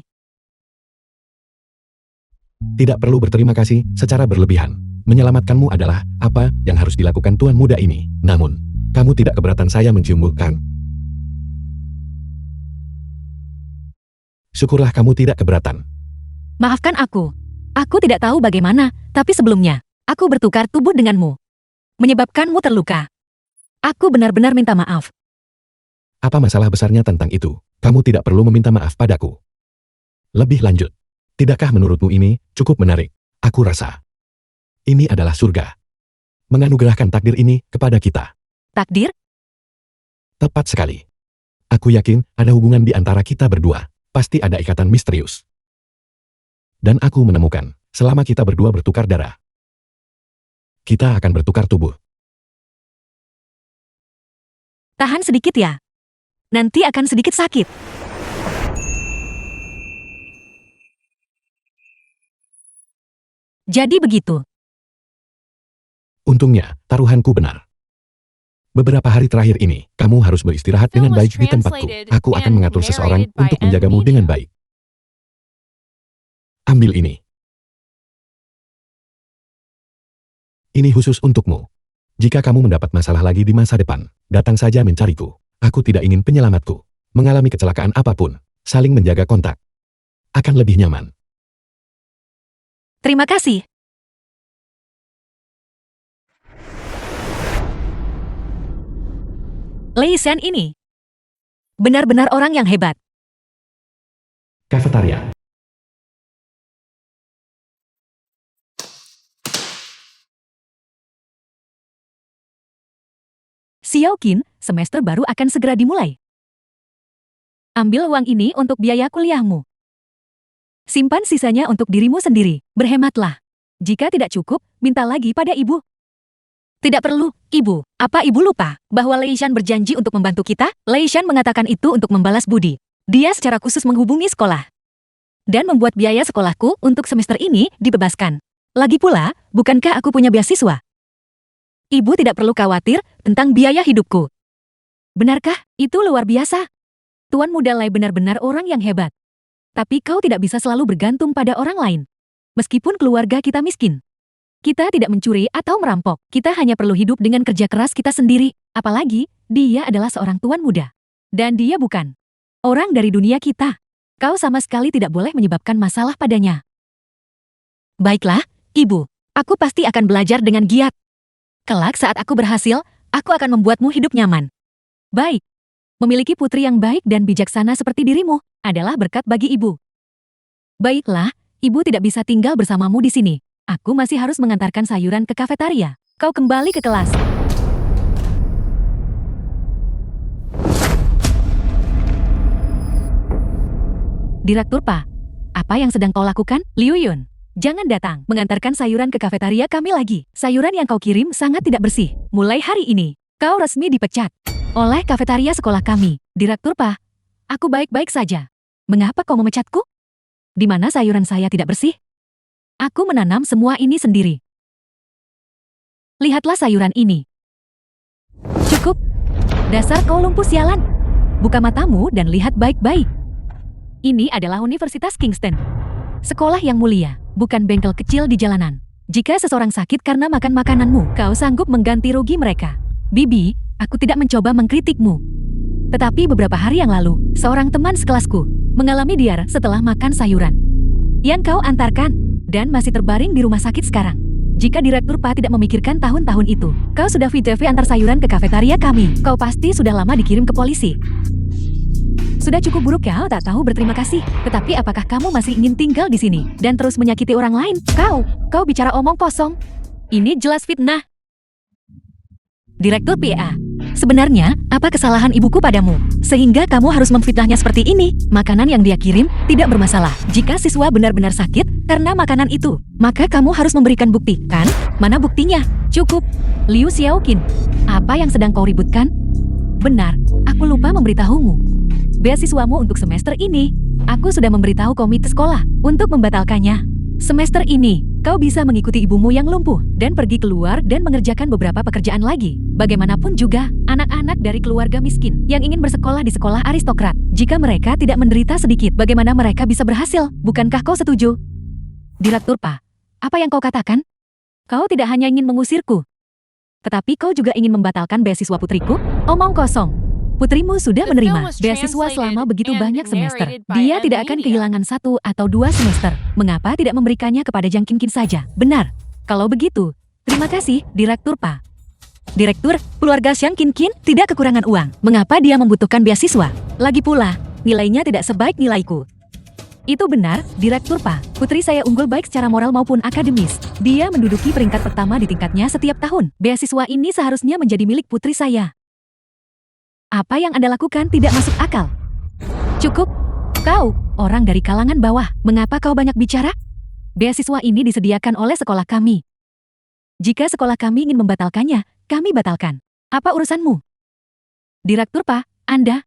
Tidak perlu berterima kasih secara berlebihan. Menyelamatkanmu adalah apa yang harus dilakukan tuan muda ini. Namun, kamu tidak keberatan saya mencium bukan? Syukurlah kamu tidak keberatan. Maafkan aku. Aku tidak tahu bagaimana, tapi sebelumnya, aku bertukar tubuh denganmu. Menyebabkanmu terluka. Aku benar-benar minta maaf. Apa masalah besarnya tentang itu? Kamu tidak perlu meminta maaf padaku. Lebih lanjut, tidakkah menurutmu ini cukup menarik? Aku rasa ini adalah surga. Menganugerahkan takdir ini kepada kita. Takdir? Tepat sekali. Aku yakin ada hubungan di antara kita berdua. Pasti ada ikatan misterius. Dan aku menemukan, selama kita berdua bertukar darah, kita akan bertukar tubuh. Tahan sedikit ya. Nanti akan sedikit sakit. Jadi begitu. Untungnya, taruhanku benar. Beberapa hari terakhir ini, kamu harus beristirahat dengan baik di tempatku. Aku akan mengatur seseorang untuk menjagamu dengan baik. Ambil ini. Ini khusus untukmu. Jika kamu mendapat masalah lagi di masa depan, datang saja mencariku. Aku tidak ingin penyelamatku mengalami kecelakaan apapun. Saling menjaga kontak akan lebih nyaman. Terima kasih. Lei Shen ini benar-benar orang yang hebat. Kafetaria. Xiaoqin, semester baru akan segera dimulai. Ambil uang ini untuk biaya kuliahmu. Simpan sisanya untuk dirimu sendiri. Berhematlah. Jika tidak cukup, minta lagi pada ibu. Tidak perlu, ibu. Apa ibu lupa bahwa Lei Shan berjanji untuk membantu kita? Lei Shan mengatakan itu untuk membalas budi. Dia secara khusus menghubungi sekolah dan membuat biaya sekolahku untuk semester ini dibebaskan. Lagi pula, bukankah aku punya beasiswa? Ibu tidak perlu khawatir tentang biaya hidupku. Benarkah? Itu luar biasa. Tuan muda Lei benar-benar orang yang hebat. Tapi kau tidak bisa selalu bergantung pada orang lain. Meskipun keluarga kita miskin. Kita tidak mencuri atau merampok. Kita hanya perlu hidup dengan kerja keras kita sendiri. Apalagi, dia adalah seorang tuan muda. Dan dia bukan orang dari dunia kita. Kau sama sekali tidak boleh menyebabkan masalah padanya. Baiklah, ibu. Aku pasti akan belajar dengan giat. Kelak saat aku berhasil, aku akan membuatmu hidup nyaman. Baik. Memiliki putri yang baik dan bijaksana seperti dirimu adalah berkat bagi ibu. Baiklah, ibu tidak bisa tinggal bersamamu di sini. Aku masih harus mengantarkan sayuran ke kafetaria. Kau kembali ke kelas. Direktur Pa, apa yang sedang kau lakukan? Liu Yun, jangan datang mengantarkan sayuran ke kafetaria kami lagi. Sayuran yang kau kirim sangat tidak bersih. Mulai hari ini, kau resmi dipecat oleh kafetaria sekolah kami. Direktur Pa, aku baik-baik saja. Mengapa kau memecatku? Di mana sayuran saya tidak bersih? Aku menanam semua ini sendiri. Lihatlah sayuran ini. Cukup. Dasar kau lumpuh sialan. Buka matamu dan lihat baik-baik. Ini adalah Universitas Kingston. Sekolah yang mulia, bukan bengkel kecil di jalanan. Jika seseorang sakit karena makan makananmu, kau sanggup mengganti rugi mereka. Bibi, aku tidak mencoba mengkritikmu. Tetapi beberapa hari yang lalu, seorang teman sekelasku mengalami diare setelah makan sayuran yang kau antarkan. Dan masih terbaring di rumah sakit sekarang. Jika Direktur Pa tidak memikirkan tahun-tahun itu, kau sudah VTV antar sayuran ke kafetaria kami. Kau pasti sudah lama dikirim ke polisi. Sudah cukup buruk kau tak tahu berterima kasih. Tetapi apakah kamu masih ingin tinggal di sini dan terus menyakiti orang lain? Kau bicara omong kosong. Ini jelas fitnah. Direktur PA, sebenarnya apa kesalahan ibuku padamu? Sehingga kamu harus memfitnahnya seperti ini. Makanan yang dia kirim tidak bermasalah. Jika siswa benar-benar sakit karena makanan itu, maka kamu harus memberikan bukti, kan? Mana buktinya? Cukup. Liu Xiaoqin, apa yang sedang kau ributkan? Benar, aku lupa memberitahumu. Beasiswamu untuk semester ini, aku sudah memberitahu komite sekolah untuk membatalkannya. Semester ini, kau bisa mengikuti ibumu yang lumpuh dan pergi keluar dan mengerjakan beberapa pekerjaan lagi. Bagaimanapun juga, anak-anak dari keluarga miskin yang ingin bersekolah di sekolah aristokrat, jika mereka tidak menderita sedikit, bagaimana mereka bisa berhasil? Bukankah kau setuju? Direktur Pa, apa yang kau katakan? Kau tidak hanya ingin mengusirku, tetapi kau juga ingin membatalkan beasiswa putriku? Omong kosong. Putrimu sudah The film menerima was beasiswa translated selama begitu and banyak semester. narrated by Dia tidak akan M-Media. kehilangan 1 atau 2 semester. Mengapa tidak memberikannya kepada Jang Kin saja? Benar. Kalau begitu, terima kasih, Direktur Pa. Direktur, keluarga Xiang Kin tidak kekurangan uang. Mengapa dia membutuhkan beasiswa? Lagi pula, nilainya tidak sebaik nilaiku. Itu benar, Direktur Pa. Putri saya unggul baik secara moral maupun akademis. Dia menduduki peringkat pertama di tingkatnya setiap tahun. Beasiswa ini seharusnya menjadi milik putri saya. Apa yang Anda lakukan tidak masuk akal. Cukup. Kau, orang dari kalangan bawah, mengapa kau banyak bicara? Beasiswa ini disediakan oleh sekolah kami. Jika sekolah kami ingin membatalkannya, kami batalkan. Apa urusanmu? Direktur Pa, Anda...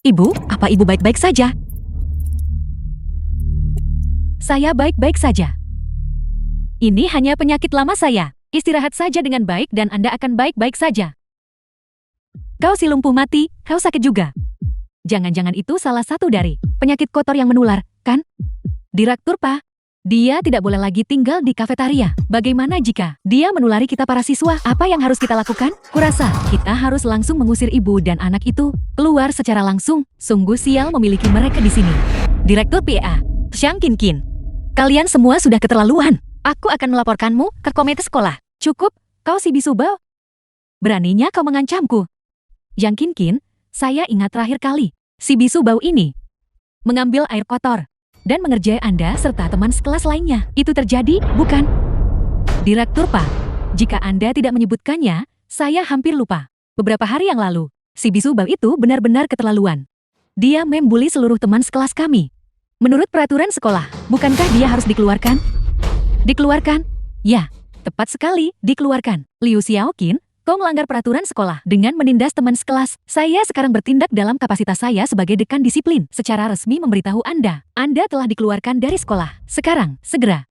Ibu, apa ibu baik-baik saja? Saya baik-baik saja. Ini hanya penyakit lama saya. Istirahat saja dengan baik dan Anda akan baik-baik saja. Kau si lumpuh mati, kau sakit juga. Jangan-jangan itu salah satu dari penyakit kotor yang menular, kan? Direktur Pa, dia tidak boleh lagi tinggal di kafetaria. Bagaimana jika dia menulari kita para siswa? Apa yang harus kita lakukan? Kurasa kita harus langsung mengusir ibu dan anak itu keluar secara langsung. Sungguh sial memiliki mereka di sini. Direktur PA, Xiang Kin. Kalian semua sudah keterlaluan. Aku akan melaporkanmu ke komite sekolah. Cukup, kau si bisu bau. Beraninya kau mengancamku. Yang Kin, saya ingat terakhir kali si bisu bau ini mengambil air kotor dan mengerjai Anda serta teman sekelas lainnya. Itu terjadi, bukan? Direktur Pa, jika Anda tidak menyebutkannya, saya hampir lupa. Beberapa hari yang lalu, si bisu bau itu benar-benar keterlaluan. Dia membuli seluruh teman sekelas kami. Menurut peraturan sekolah, bukankah dia harus dikeluarkan? Dikeluarkan? Ya, tepat sekali, dikeluarkan. Liu Xiaoqin, kau melanggar peraturan sekolah dengan menindas teman sekelas. Saya sekarang bertindak dalam kapasitas saya sebagai dekan disiplin. Secara resmi memberitahu Anda telah dikeluarkan dari sekolah. Sekarang,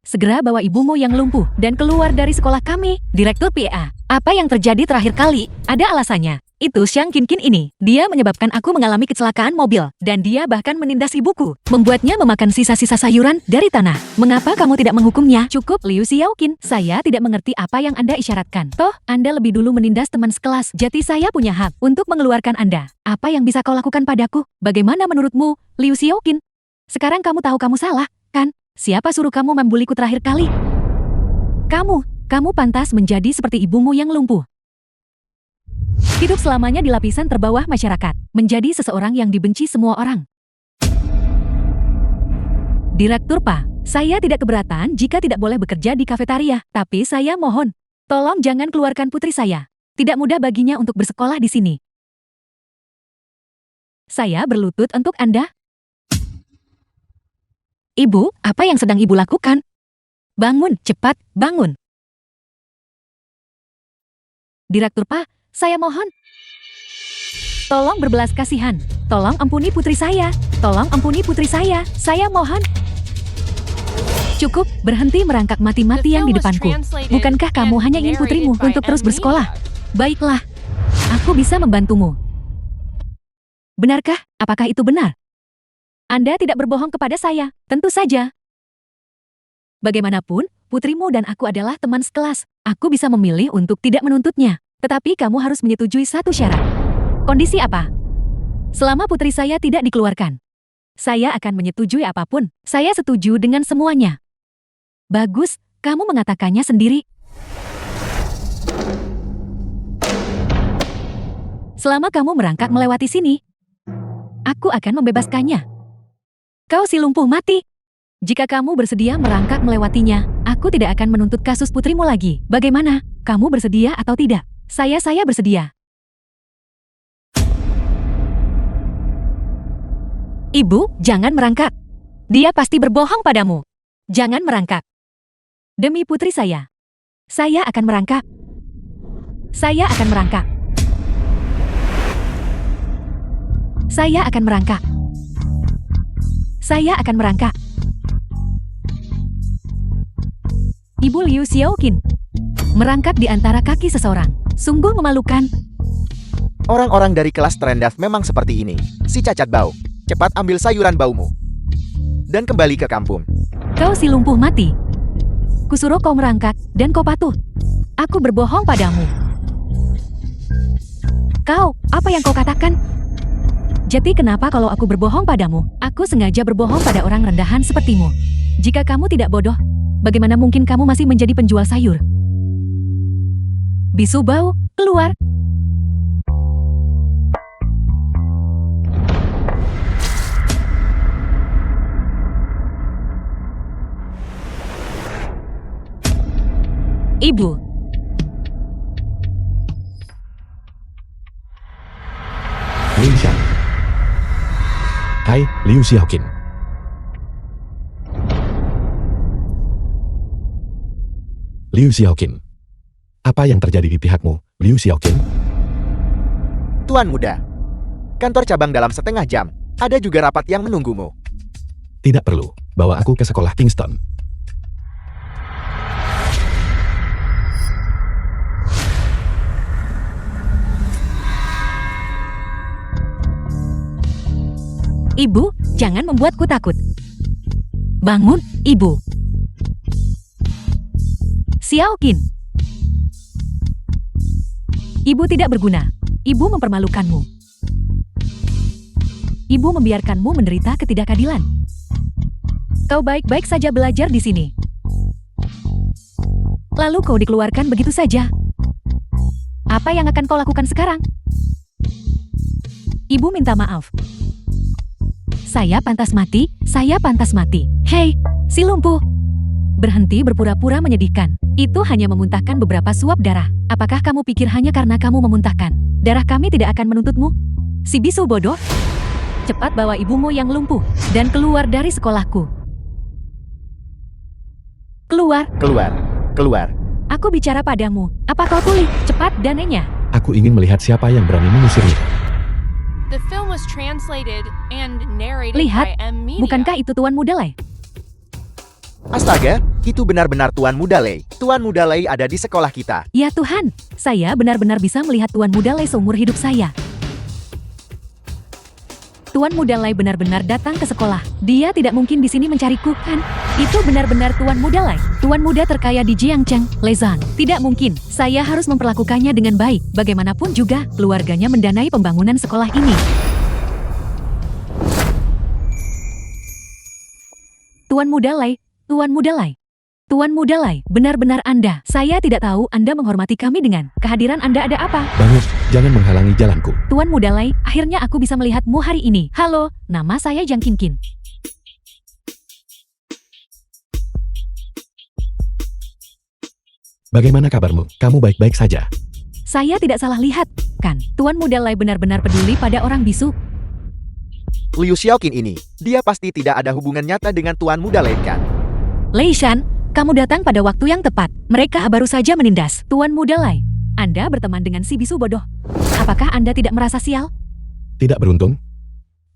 segera bawa ibumu yang lumpuh dan keluar dari sekolah kami. Direktur PA, apa yang terjadi terakhir kali? Ada alasannya. Itu Xiang Kin ini. Dia menyebabkan aku mengalami kecelakaan mobil. Dan dia bahkan menindas ibuku. Membuatnya memakan sisa-sisa sayuran dari tanah. Mengapa kamu tidak menghukumnya? Cukup, Liu Xiaoqin. Saya tidak mengerti apa yang Anda isyaratkan. Toh, Anda lebih dulu menindas teman sekelas. Jadi saya punya hak untuk mengeluarkan Anda. Apa yang bisa kau lakukan padaku? Bagaimana menurutmu, Liu Xiaoqin? Sekarang kamu tahu kamu salah, kan? Siapa suruh kamu membuliku terakhir kali? Kamu pantas menjadi seperti ibumu yang lumpuh. Hidup selamanya di lapisan terbawah masyarakat, menjadi seseorang yang dibenci semua orang. Direktur Pa, saya tidak keberatan jika tidak boleh bekerja di kafetaria, tapi saya mohon, tolong jangan keluarkan putri saya. Tidak mudah baginya untuk bersekolah di sini. Saya berlutut untuk Anda. Ibu, apa yang sedang Ibu lakukan? Bangun, cepat, bangun. Direktur Pa, saya mohon. Tolong berbelas kasihan. Tolong ampuni putri saya. Tolong ampuni putri saya. Saya mohon. Cukup, berhenti merangkak mati-matian di depanku. Bukankah kamu hanya ingin putrimu untuk terus bersekolah? Baiklah, aku bisa membantumu. Benarkah? Apakah itu benar? Anda tidak berbohong kepada saya, tentu saja. Bagaimanapun, putrimu dan aku adalah teman sekelas. Aku bisa memilih untuk tidak menuntutnya. Tetapi kamu harus menyetujui satu syarat. Kondisi apa? Selama putri saya tidak dikeluarkan, saya akan menyetujui apapun. Saya setuju dengan semuanya. Bagus, kamu mengatakannya sendiri. Selama kamu merangkak melewati sini, aku akan membebaskannya. Kau si lumpuh mati. Jika kamu bersedia merangkak melewatinya, aku tidak akan menuntut kasus putrimu lagi. Bagaimana? Kamu bersedia atau tidak? Saya bersedia. Ibu, jangan merangkak. Dia pasti berbohong padamu. Jangan merangkak. Demi putri saya akan merangkak. Saya akan merangkak. Saya akan merangkak. Saya akan merangkak. Ibu Liu Xiaoqin merangkak di antara kaki seseorang. Sungguh memalukan. Orang-orang dari kelas terendah memang seperti ini. Si cacat bau, cepat ambil sayuran baumu. Dan kembali ke kampung. Kau si lumpuh mati. Aku suruh kau merangkak, dan kau patuh. Aku berbohong padamu. Kau, apa yang kau katakan? Jadi kenapa kalau aku berbohong padamu? Aku sengaja berbohong pada orang rendahan sepertimu. Jika kamu tidak bodoh, bagaimana mungkin kamu masih menjadi penjual sayur? Bisu bau, keluar. Ibu. Ling Shan. Hai, Liu Xiaoqin. Liu Xiaoqin. Apa yang terjadi di pihakmu, Liu Xiaoqin? Tuan muda, kantor cabang dalam setengah jam. Ada juga rapat yang menunggumu. Tidak perlu, bawa aku ke sekolah Kingston. Ibu, jangan membuatku takut. Bangun, Ibu. Xiaoqin. Ibu tidak berguna. Ibu mempermalukanmu. Ibu membiarkanmu menderita ketidakadilan. Kau baik-baik saja belajar di sini. Lalu kau dikeluarkan begitu saja. Apa yang akan kau lakukan sekarang? Ibu minta maaf. Saya pantas mati, saya pantas mati. Hei, si lumpuh. Berhenti berpura-pura menyedihkan. Itu hanya memuntahkan beberapa suap darah. Apakah kamu pikir hanya karena kamu memuntahkan, darah kami tidak akan menuntutmu? Si bisu bodoh. Cepat bawa ibumu yang lumpuh, dan keluar dari sekolahku. Keluar. Keluar, keluar. Aku bicara padamu. Apa kau tuli? Cepat dananya. Aku ingin melihat siapa yang berani mengusirnya. The film was translated and narrated Lihat, by M Media. bukankah itu Tuan Muda Lei? Astaga, itu benar-benar Tuan Muda Lei. Tuan Muda Lei ada di sekolah kita. Ya Tuhan, saya benar-benar bisa melihat Tuan Muda Lei seumur hidup saya. Tuan Muda Lei benar-benar datang ke sekolah. Dia tidak mungkin di sini mencariku, kan? Itu benar-benar Tuan Muda Lei. Tuan muda terkaya di Jiangcheng, Lezang. Tidak mungkin. Saya harus memperlakukannya dengan baik. Bagaimanapun juga, keluarganya mendanai pembangunan sekolah ini. Tuan Muda Lei, Tuan Muda Lei. Tuan Muda Lei, benar-benar Anda. Saya tidak tahu Anda menghormati kami dengan kehadiran Anda ada apa? Bangun, jangan menghalangi jalanku. Tuan Muda Lei, akhirnya aku bisa melihatmu hari ini. Halo, nama saya Jang Kinkin. Bagaimana kabarmu? Kamu baik-baik saja? Saya tidak salah lihat, kan? Tuan Muda Lei benar-benar peduli pada orang bisu. Liu Xiaoqin ini, dia pasti tidak ada hubungan nyata dengan Tuan Muda Lei, kan? Lei Shan, kamu datang pada waktu yang tepat. Mereka baru saja menindas Tuan Muda Lei. Anda berteman dengan si bisu bodoh. Apakah Anda tidak merasa sial? Tidak beruntung?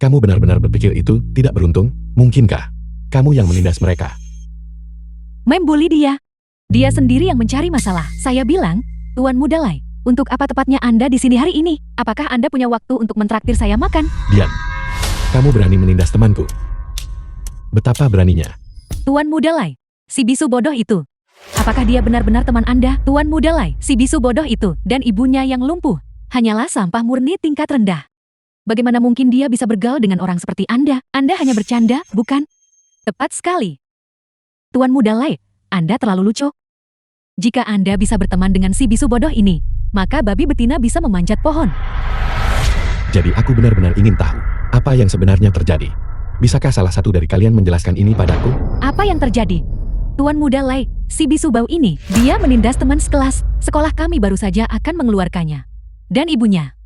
Kamu benar-benar berpikir itu tidak beruntung? Mungkinkah kamu yang menindas mereka? Membuli dia. Dia sendiri yang mencari masalah. Saya bilang, Tuan Muda Lei, untuk apa tepatnya Anda di sini hari ini? Apakah Anda punya waktu untuk mentraktir saya makan? Diam. Kamu berani menindas temanku. Betapa beraninya. Tuan Muda Lei, si bisu bodoh itu. Apakah dia benar-benar teman Anda? Tuan Muda Lei, si bisu bodoh itu, dan ibunya yang lumpuh, hanyalah sampah murni tingkat rendah. Bagaimana mungkin dia bisa bergaul dengan orang seperti Anda? Anda hanya bercanda, bukan? Tepat sekali. Tuan Muda Lei, Anda terlalu lucu. Jika Anda bisa berteman dengan si bisu bodoh ini, maka babi betina bisa memanjat pohon. Jadi aku benar-benar ingin tahu apa yang sebenarnya terjadi. Bisakah salah satu dari kalian menjelaskan ini padaku? Apa yang terjadi? Tuan Muda Lei, si bisu bau ini, dia menindas teman sekelas. Sekolah kami baru saja akan mengeluarkannya. Dan ibunya.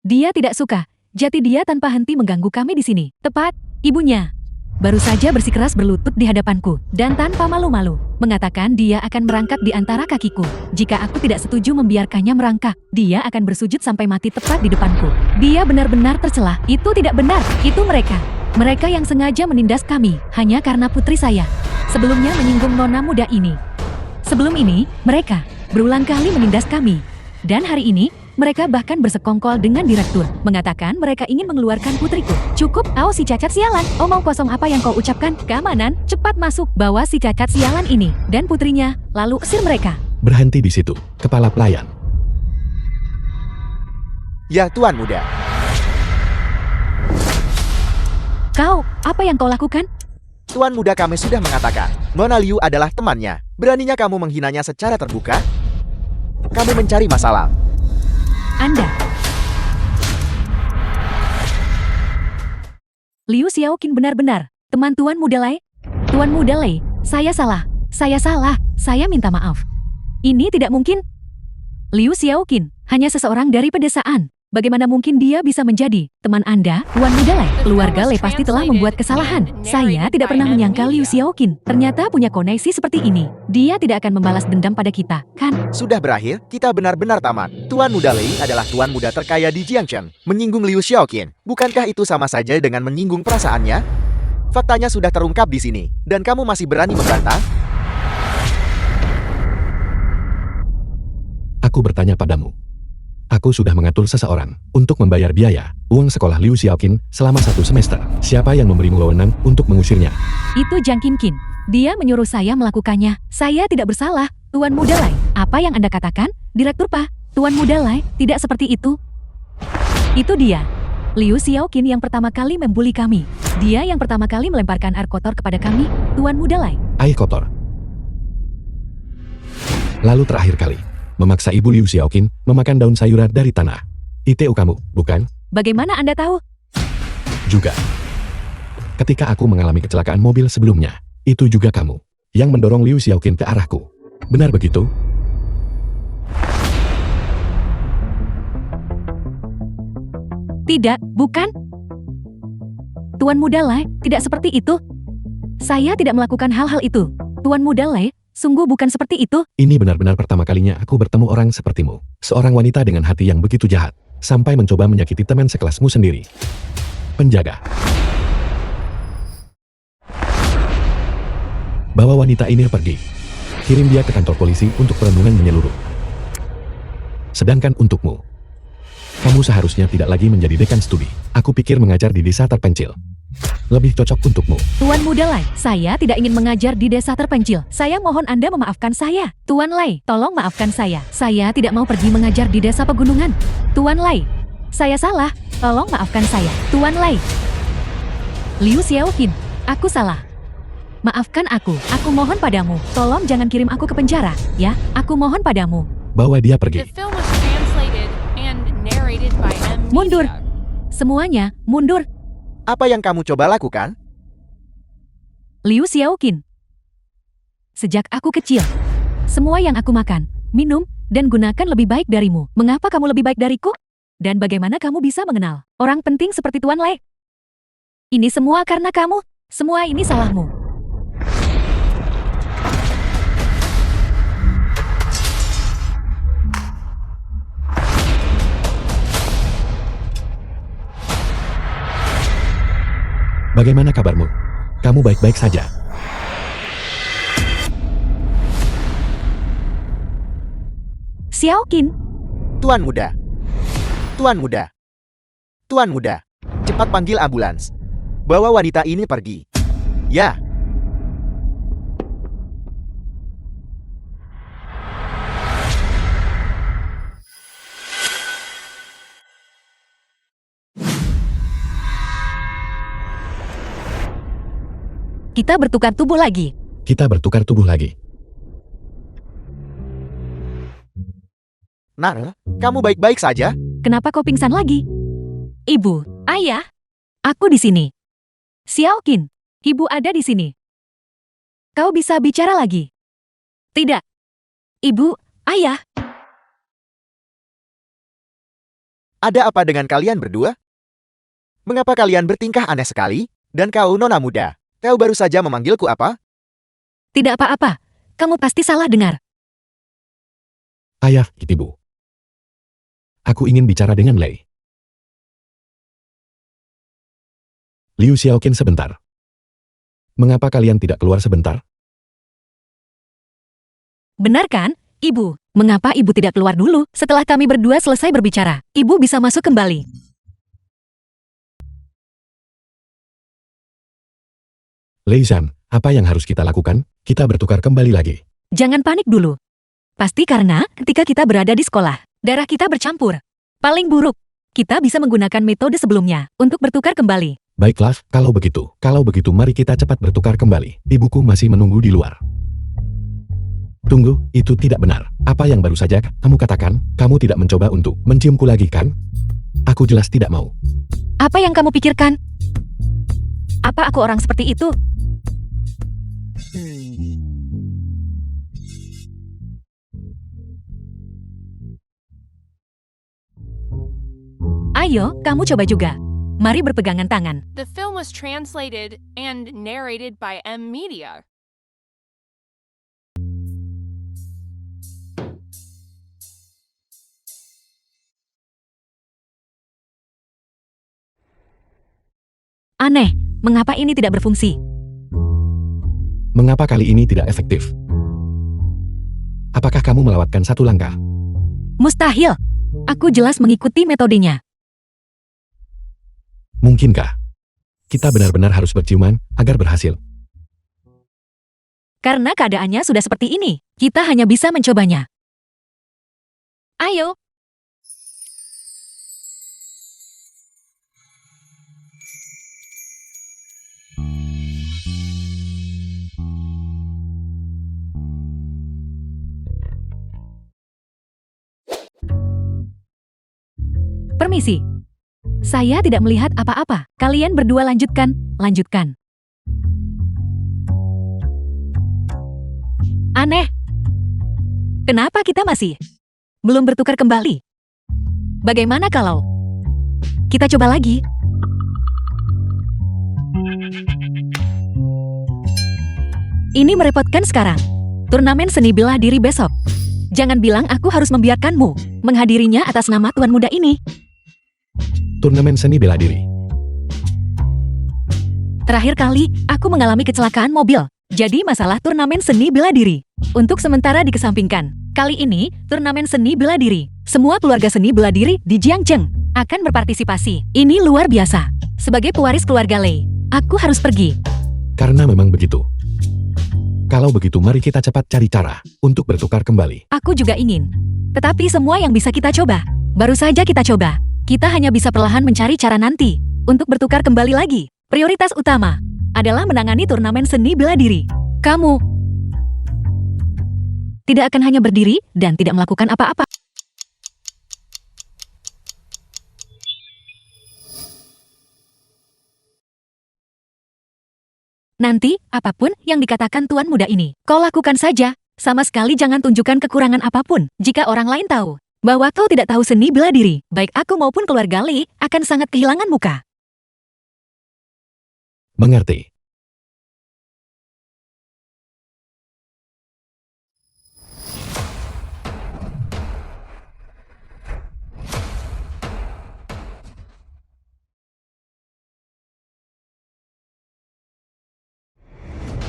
Dia tidak suka, jadi dia tanpa henti mengganggu kami di sini. Tepat, ibunya. Baru saja bersikeras berlutut di hadapanku, dan tanpa malu-malu, mengatakan dia akan merangkak di antara kakiku. Jika aku tidak setuju membiarkannya merangkak, dia akan bersujud sampai mati tepat di depanku. Dia benar-benar tercela. Itu tidak benar, itu mereka. Mereka yang sengaja menindas kami, hanya karena putri saya. Sebelumnya menyinggung nona muda ini. Sebelum ini, mereka berulang kali menindas kami. Dan hari ini, Mereka bahkan bersekongkol dengan direktur, mengatakan mereka ingin mengeluarkan putriku. Cukup, si cacat sialan. Omong kosong apa yang kau ucapkan? Keamanan, cepat masuk, bawa si cacat sialan ini dan putrinya, lalu usir mereka. Berhenti di situ, kepala pelayan. Ya, Tuan Muda. Kau, apa yang kau lakukan? Tuan Muda, kami sudah mengatakan, Nona Liu adalah temannya. Beraninya kamu menghinanya secara terbuka? Kami mencari masalah. Anda. Liu Xiaoqin benar-benar teman Tuan Muda Lei. Tuan Muda Lei, saya salah. Saya minta maaf. Ini tidak mungkin. Liu Xiaoqin hanya seseorang dari pedesaan. Bagaimana mungkin dia bisa menjadi teman Anda, Tuan Muda Lei? Keluarga Lei pasti telah membuat kesalahan. Saya tidak pernah menyangka Liu Xiaoqin ternyata punya koneksi seperti ini. Dia tidak akan membalas dendam pada kita, kan? Sudah berakhir, kita benar-benar tamat. Tuan Muda Lei adalah tuan muda terkaya di Jiangchen. Menyinggung Liu Xiaoqin, bukankah itu sama saja dengan menyinggung perasaannya? Faktanya sudah terungkap di sini, dan kamu masih berani membantah? Aku bertanya padamu. Aku sudah mengatur seseorang untuk membayar biaya uang sekolah Liu Xiaoqin selama 1 semester. Siapa yang memberimu wewenang untuk mengusirnya? Itu Jiang Qinqin. Dia menyuruh saya melakukannya. Saya tidak bersalah, Tuan Muda Lei. Apa yang Anda katakan, Direktur Pak? Tuan Muda Lei, tidak seperti itu. Itu dia. Liu Xiaoqin yang pertama kali membuli kami. Dia yang pertama kali melemparkan air kotor kepada kami, Tuan Muda Lei. Air kotor. Lalu terakhir kali, memaksa Ibu Liu Xiaoqin memakan daun sayuran dari tanah. ITU kamu, bukan? Bagaimana Anda tahu? Juga. Ketika aku mengalami kecelakaan mobil sebelumnya, itu juga kamu yang mendorong Liu Xiaoqin ke arahku. Benar begitu? Tidak, bukan. Tuan Muda Lei, tidak seperti itu. Saya tidak melakukan hal-hal itu. Tuan Muda Lei, sungguh bukan seperti itu. Ini benar-benar pertama kalinya aku bertemu orang sepertimu. Seorang wanita dengan hati yang begitu jahat, sampai mencoba menyakiti teman sekelasmu sendiri. Penjaga. Bawa wanita ini pergi. Kirim dia ke kantor polisi untuk perundungan menyeluruh. Sedangkan untukmu, kamu seharusnya tidak lagi menjadi dekan studi. Aku pikir mengajar di desa terpencil lebih cocok untukmu. Tuan Muda Lei, saya tidak ingin mengajar di desa terpencil. Saya mohon Anda memaafkan saya. Tuan Lei, tolong maafkan saya. Saya tidak mau pergi mengajar di desa pegunungan. Tuan Lei, saya salah. Tolong maafkan saya. Tuan Lei. Liu Xiaoqin, aku salah. Maafkan aku. Aku mohon padamu. Tolong jangan kirim aku ke penjara, ya. Aku mohon padamu. Bawa dia The pergi. film was translated and narrated by M. Mundur. Media. Semuanya, mundur. Apa yang kamu coba lakukan? Liu Xiaoqin. Sejak aku kecil, semua yang aku makan, minum, dan gunakan lebih baik darimu. Mengapa kamu lebih baik dariku? Dan bagaimana kamu bisa mengenal orang penting seperti Tuan Lei? Ini semua karena kamu. Semua ini salahmu. Bagaimana kabarmu? Kamu baik-baik saja? Xiaoqin, Tuan Muda. Tuan Muda. Tuan Muda. Cepat panggil ambulans. Bawa wanita ini pergi. Ya. kita bertukar tubuh lagi. Kita bertukar tubuh lagi. Nara, kamu baik-baik saja? Kenapa kau pingsan lagi? Ibu, ayah, aku di sini. Xiaoqin, ibu ada di sini. Kau bisa bicara lagi? Tidak. Ibu, ayah, Ada apa dengan kalian berdua? Mengapa kalian bertingkah aneh sekali? Dan kau, Nona Muda, kau baru saja memanggilku apa? tidak apa-apa. Kamu pasti salah dengar. Ayah, Ibu. Aku ingin bicara dengan Lei. Liu Xiaoqin sebentar. Mengapa kalian tidak keluar sebentar? Benar kan? Ibu, mengapa ibu tidak keluar dulu? Setelah kami berdua selesai berbicara, ibu bisa masuk kembali. Lei Zhan, apa yang harus kita lakukan? Kita bertukar kembali lagi. Jangan panik dulu. Pasti karena ketika kita berada di sekolah, darah kita bercampur. Paling buruk, kita bisa menggunakan metode sebelumnya untuk bertukar kembali. Baiklah, kalau begitu mari kita cepat bertukar kembali. Ibuku masih menunggu di luar. Tunggu, itu tidak benar. Apa yang baru saja kamu katakan? Kamu tidak mencoba untuk menciumku lagi, kan? Aku jelas tidak mau. Apa yang kamu pikirkan? Apa aku orang seperti itu? Ayo, kamu coba juga. Mari berpegangan tangan. The film was translated and narrated by M Media. Aneh, mengapa ini tidak berfungsi? Mengapa kali ini tidak efektif? Apakah kamu melewatkan satu langkah? Mustahil. Aku jelas mengikuti metodenya. Mungkinkah? Kita benar-benar harus berciuman agar berhasil. Karena keadaannya sudah seperti ini, kita hanya bisa mencobanya. Ayo. Permisi. Saya tidak melihat apa-apa. Kalian berdua lanjutkan. Aneh. Kenapa kita masih belum bertukar kembali? Bagaimana kalau kita coba lagi? Ini merepotkan sekarang. Turnamen seni bela diri besok. Jangan bilang aku harus membiarkanmu menghadirinya atas nama tuan muda ini. Turnamen seni bela diri. Terakhir kali, aku mengalami kecelakaan mobil. Jadi masalah turnamen seni bela diri. Untuk sementara dikesampingkan. Kali ini, turnamen seni bela diri. Semua keluarga seni bela diri di Jiangcheng akan berpartisipasi. Ini luar biasa. Sebagai pewaris keluarga Lei, aku harus pergi. Karena memang begitu. Kalau begitu mari kita cepat cari cara untuk bertukar kembali. Aku juga ingin. Tetapi semua yang bisa kita coba. Baru saja kita coba. Kita hanya bisa perlahan mencari cara nanti untuk bertukar kembali lagi. Prioritas utama adalah menangani turnamen seni bela diri. Kamu tidak akan hanya berdiri dan tidak melakukan apa-apa. Nanti, apapun yang dikatakan tuan muda ini, kau lakukan saja. Sama sekali jangan tunjukkan kekurangan apapun. Jika orang lain tahu bahwa kau tidak tahu seni bela diri, baik aku maupun keluarga Lei akan sangat kehilangan muka. Mengerti.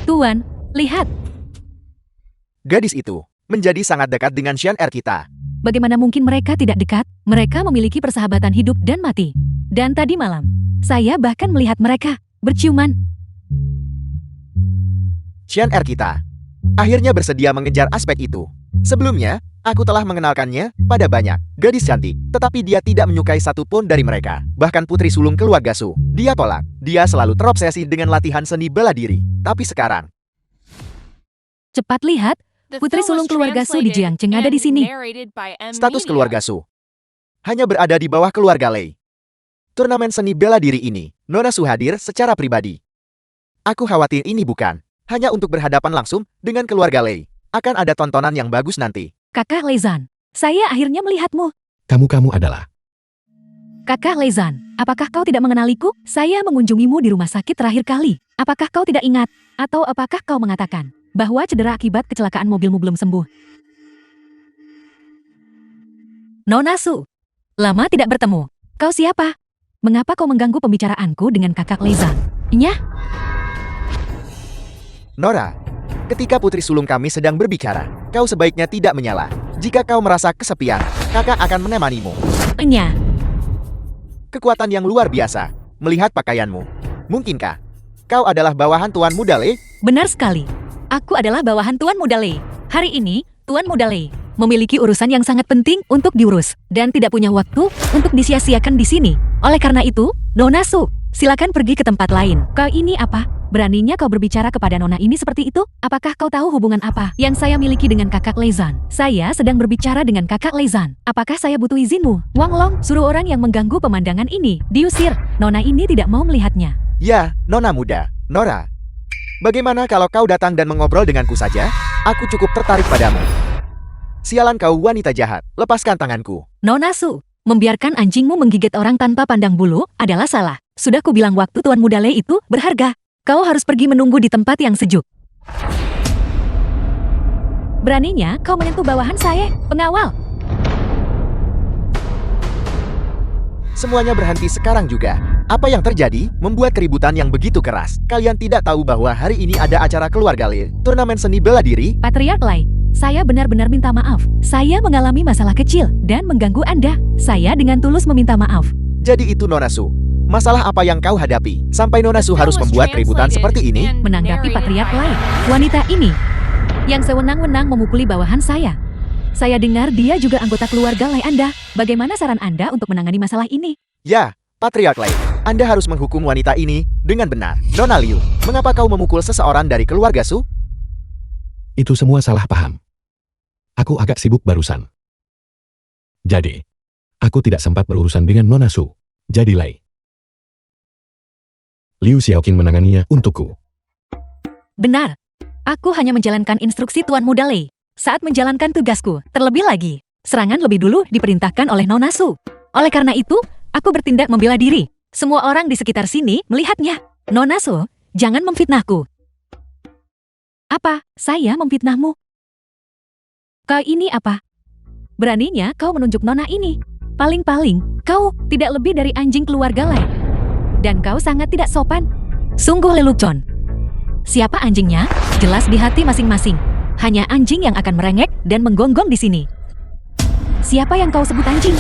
Tuan, lihat. Gadis itu menjadi sangat dekat dengan Xian Er kita. Bagaimana mungkin mereka tidak dekat? Mereka memiliki persahabatan hidup dan mati. Dan tadi malam, saya bahkan melihat mereka berciuman. Xian Er kita akhirnya bersedia mengejar aspek itu. Sebelumnya, aku telah mengenalkannya pada banyak gadis cantik, tetapi dia tidak menyukai satupun dari mereka. Bahkan putri sulung keluarga Su, dia tolak. Dia selalu terobsesi dengan latihan seni bela diri. Tapi sekarang, Cepat lihat, The putri film was sulung keluarga Su di translated Jiangcheng ada di and sini. narrated by M status Media. keluarga Su hanya berada di bawah keluarga Lei. Turnamen seni bela diri ini, Nona Su hadir secara pribadi. Aku khawatir ini bukan hanya untuk berhadapan langsung dengan keluarga Lei. Akan ada tontonan yang bagus nanti. Kakak Leizan, saya akhirnya melihatmu. Kamu adalah. Kakak Leizan, apakah kau tidak mengenaliku? Saya mengunjungimu di rumah sakit terakhir kali. Apakah kau tidak ingat? Atau apakah kau mengatakan bahwa cedera akibat kecelakaan mobilmu belum sembuh? Nona Su, lama tidak bertemu. Kau siapa? Mengapa kau mengganggu pembicaraanku dengan kakak Leizan? Nyah, Nora, Ketika putri sulung kami sedang berbicara, kau sebaiknya tidak menyalah. Jika kau merasa kesepian, kakak akan menemanimu. Enya. Kekuatan yang luar biasa. Melihat pakaianmu. Mungkinkah kau adalah bawahan Tuan Muda Lei? Benar sekali. Aku adalah bawahan Tuan Muda Lei. Hari ini, Tuan Muda Lei memiliki urusan yang sangat penting untuk diurus dan tidak punya waktu untuk disia-siakan di sini. Oleh karena itu, Nona Su, silakan pergi ke tempat lain. Kau ini apa? Beraninya kau berbicara kepada Nona ini seperti itu? Apakah kau tahu hubungan apa yang saya miliki dengan kakak Leizan? Saya sedang berbicara dengan kakak Leizan. Apakah saya butuh izinmu? Wang Long, suruh orang yang mengganggu pemandangan ini diusir. Nona ini tidak mau melihatnya. Ya, Nona muda, Nora. Bagaimana kalau kau datang dan mengobrol denganku saja? Aku cukup tertarik padamu. Sialan kau wanita jahat, lepaskan tanganku. Nona Su, membiarkan anjingmu menggigit orang tanpa pandang bulu adalah salah. Sudah kubilang waktu Tuan Muda Lei itu berharga. Kau harus pergi menunggu di tempat yang sejuk. Beraninya kau menyentuh bawahan saya, pengawal. Semuanya berhenti sekarang juga. Apa yang terjadi membuat keributan yang begitu keras. Kalian tidak tahu bahwa hari ini ada acara keluarga Lei, turnamen seni bela diri? Patriark Lai, saya benar-benar minta maaf. Saya mengalami masalah kecil dan mengganggu Anda. Saya dengan tulus meminta maaf. Jadi itu Nona Su. Masalah apa yang kau hadapi? Sampai Nona Su harus membuat keributan seperti ini? Menanggapi Patriark Lai, wanita ini yang sewenang-wenang memukuli bawahan saya. Saya dengar dia juga anggota keluarga Lai Anda. Bagaimana saran Anda untuk menangani masalah ini? Ya, Patriark Lai. Anda harus menghukum wanita ini dengan benar. Nona Liu, mengapa kau memukul seseorang dari keluarga Su? Itu semua salah paham. Aku agak sibuk barusan. Jadi, aku tidak sempat berurusan dengan Nona Su. Jadi Lei. Liu Xiaoqin menanganinya untukku. Benar. Aku hanya menjalankan instruksi Tuan Muda Lei saat menjalankan tugasku. Terlebih lagi, serangan lebih dulu diperintahkan oleh Nona Su. Oleh karena itu, aku bertindak membela diri. Semua orang di sekitar sini melihatnya. Nona Su, jangan memfitnahku. Apa? Saya memfitnahmu? Kau ini apa? Beraninya kau menunjuk Nona ini. Paling-paling, kau tidak lebih dari anjing keluarga Lai. Dan kau sangat tidak sopan. Sungguh lelucon. Siapa anjingnya? Jelas di hati masing-masing. Hanya anjing yang akan merengek dan menggonggong di sini. Siapa yang kau sebut anjing?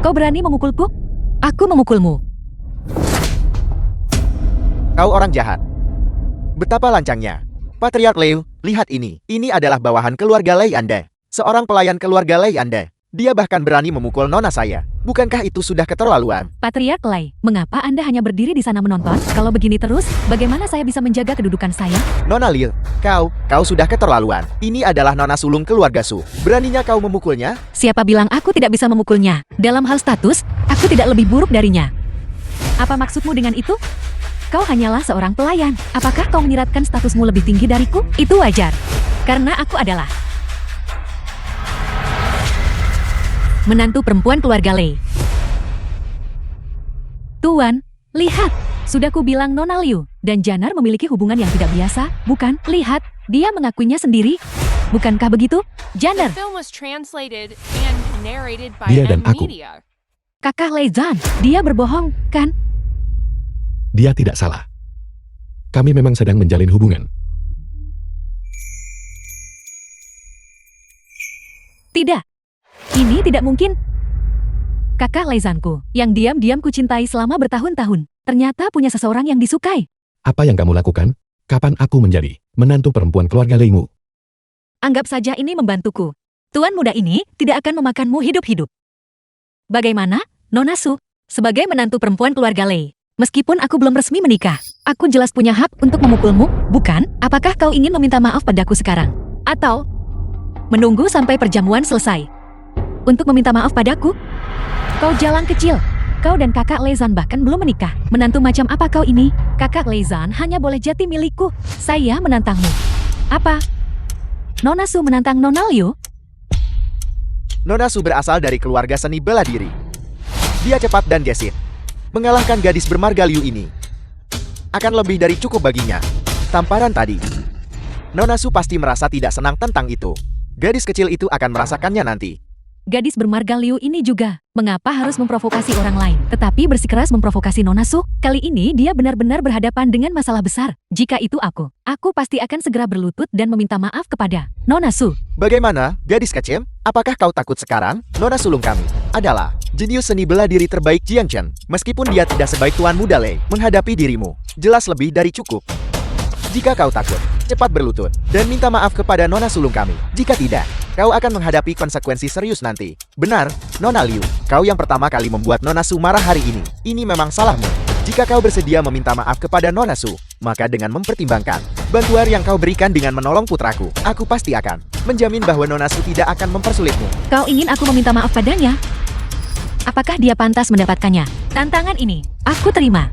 Kau berani memukulku? Aku memukulmu. Kau orang jahat. Betapa lancangnya. Patriark Liu, lihat ini. Ini adalah bawahan keluarga Lei Anda. Seorang pelayan keluarga Lei Anda. Dia bahkan berani memukul Nona saya. Bukankah itu sudah keterlaluan? Patriark Lai, mengapa Anda hanya berdiri di sana menonton? Kalau begini terus, bagaimana saya bisa menjaga kedudukan saya? Nona Liu, kau sudah keterlaluan. Ini adalah Nona sulung keluarga Su. Beraninya kau memukulnya? Siapa bilang aku tidak bisa memukulnya? Dalam hal status, aku tidak lebih buruk darinya. Apa maksudmu dengan itu? Kau hanyalah seorang pelayan. Apakah kau menyiratkan statusmu lebih tinggi dariku? Itu wajar. Karena aku adalah menantu perempuan keluarga Lei. Tuan, lihat. Sudah ku bilang Nona Liu dan Janar memiliki hubungan yang tidak biasa, bukan? Lihat, dia mengakuinya sendiri. Bukankah begitu, Janar? The film was translated and narrated by Dia dan aku. M-Media. Kakak Leizan, dia berbohong, kan? Dia tidak salah. Kami memang sedang menjalin hubungan. Tidak. Ini tidak mungkin. Kakak Leizanku, yang diam-diam ku cintai selama bertahun-tahun, ternyata punya seseorang yang disukai. Apa yang kamu lakukan? Kapan aku menjadi menantu perempuan keluarga Leimu? Anggap saja ini membantuku. Tuan muda ini tidak akan memakanmu hidup-hidup. Bagaimana, Nona Su? Sebagai menantu perempuan keluarga Lei, meskipun aku belum resmi menikah, aku jelas punya hak untuk memukulmu, bukan? Apakah kau ingin meminta maaf padaku sekarang? Atau menunggu sampai perjamuan selesai untuk meminta maaf padaku? Kau jalan kecil. Kau dan kakak Leizan bahkan belum menikah. Menantu macam apa kau ini? Kakak Leizan hanya boleh jadi milikku. Saya menantangmu. Apa? Nona Su menantang Nona Liu? Nona Su berasal dari keluarga seni bela diri. Dia cepat dan gesit. Mengalahkan gadis bermarga Liu ini akan lebih dari cukup baginya. Tamparan tadi. Nona Su pasti merasa tidak senang tentang itu. Gadis kecil itu akan merasakannya nanti. Gadis bermarga Liu ini juga. Mengapa harus memprovokasi orang lain, tetapi bersikeras memprovokasi Nona Su? Kali ini dia benar-benar berhadapan dengan masalah besar. Jika itu aku pasti akan segera berlutut dan meminta maaf kepada Nona Su. Bagaimana, gadis kecil? Apakah kau takut sekarang? Nona sulung kami adalah jenius seni bela diri terbaik Jiang Chen. Meskipun dia tidak sebaik Tuan Muda Lei, menghadapi dirimu jelas lebih dari cukup. Jika kau takut, cepat berlutut dan minta maaf kepada Nona sulung kami. Jika tidak, kau akan menghadapi konsekuensi serius nanti. Benar, Nona Liu, kau yang pertama kali membuat Nona Su marah hari ini. Ini memang salahmu. Jika kau bersedia meminta maaf kepada Nona Su, maka dengan mempertimbangkan bantuan yang kau berikan dengan menolong putraku, aku pasti akan menjamin bahwa Nona Su tidak akan mempersulitmu. Kau ingin aku meminta maaf padanya? Apakah dia pantas mendapatkannya? Tantangan ini, aku terima.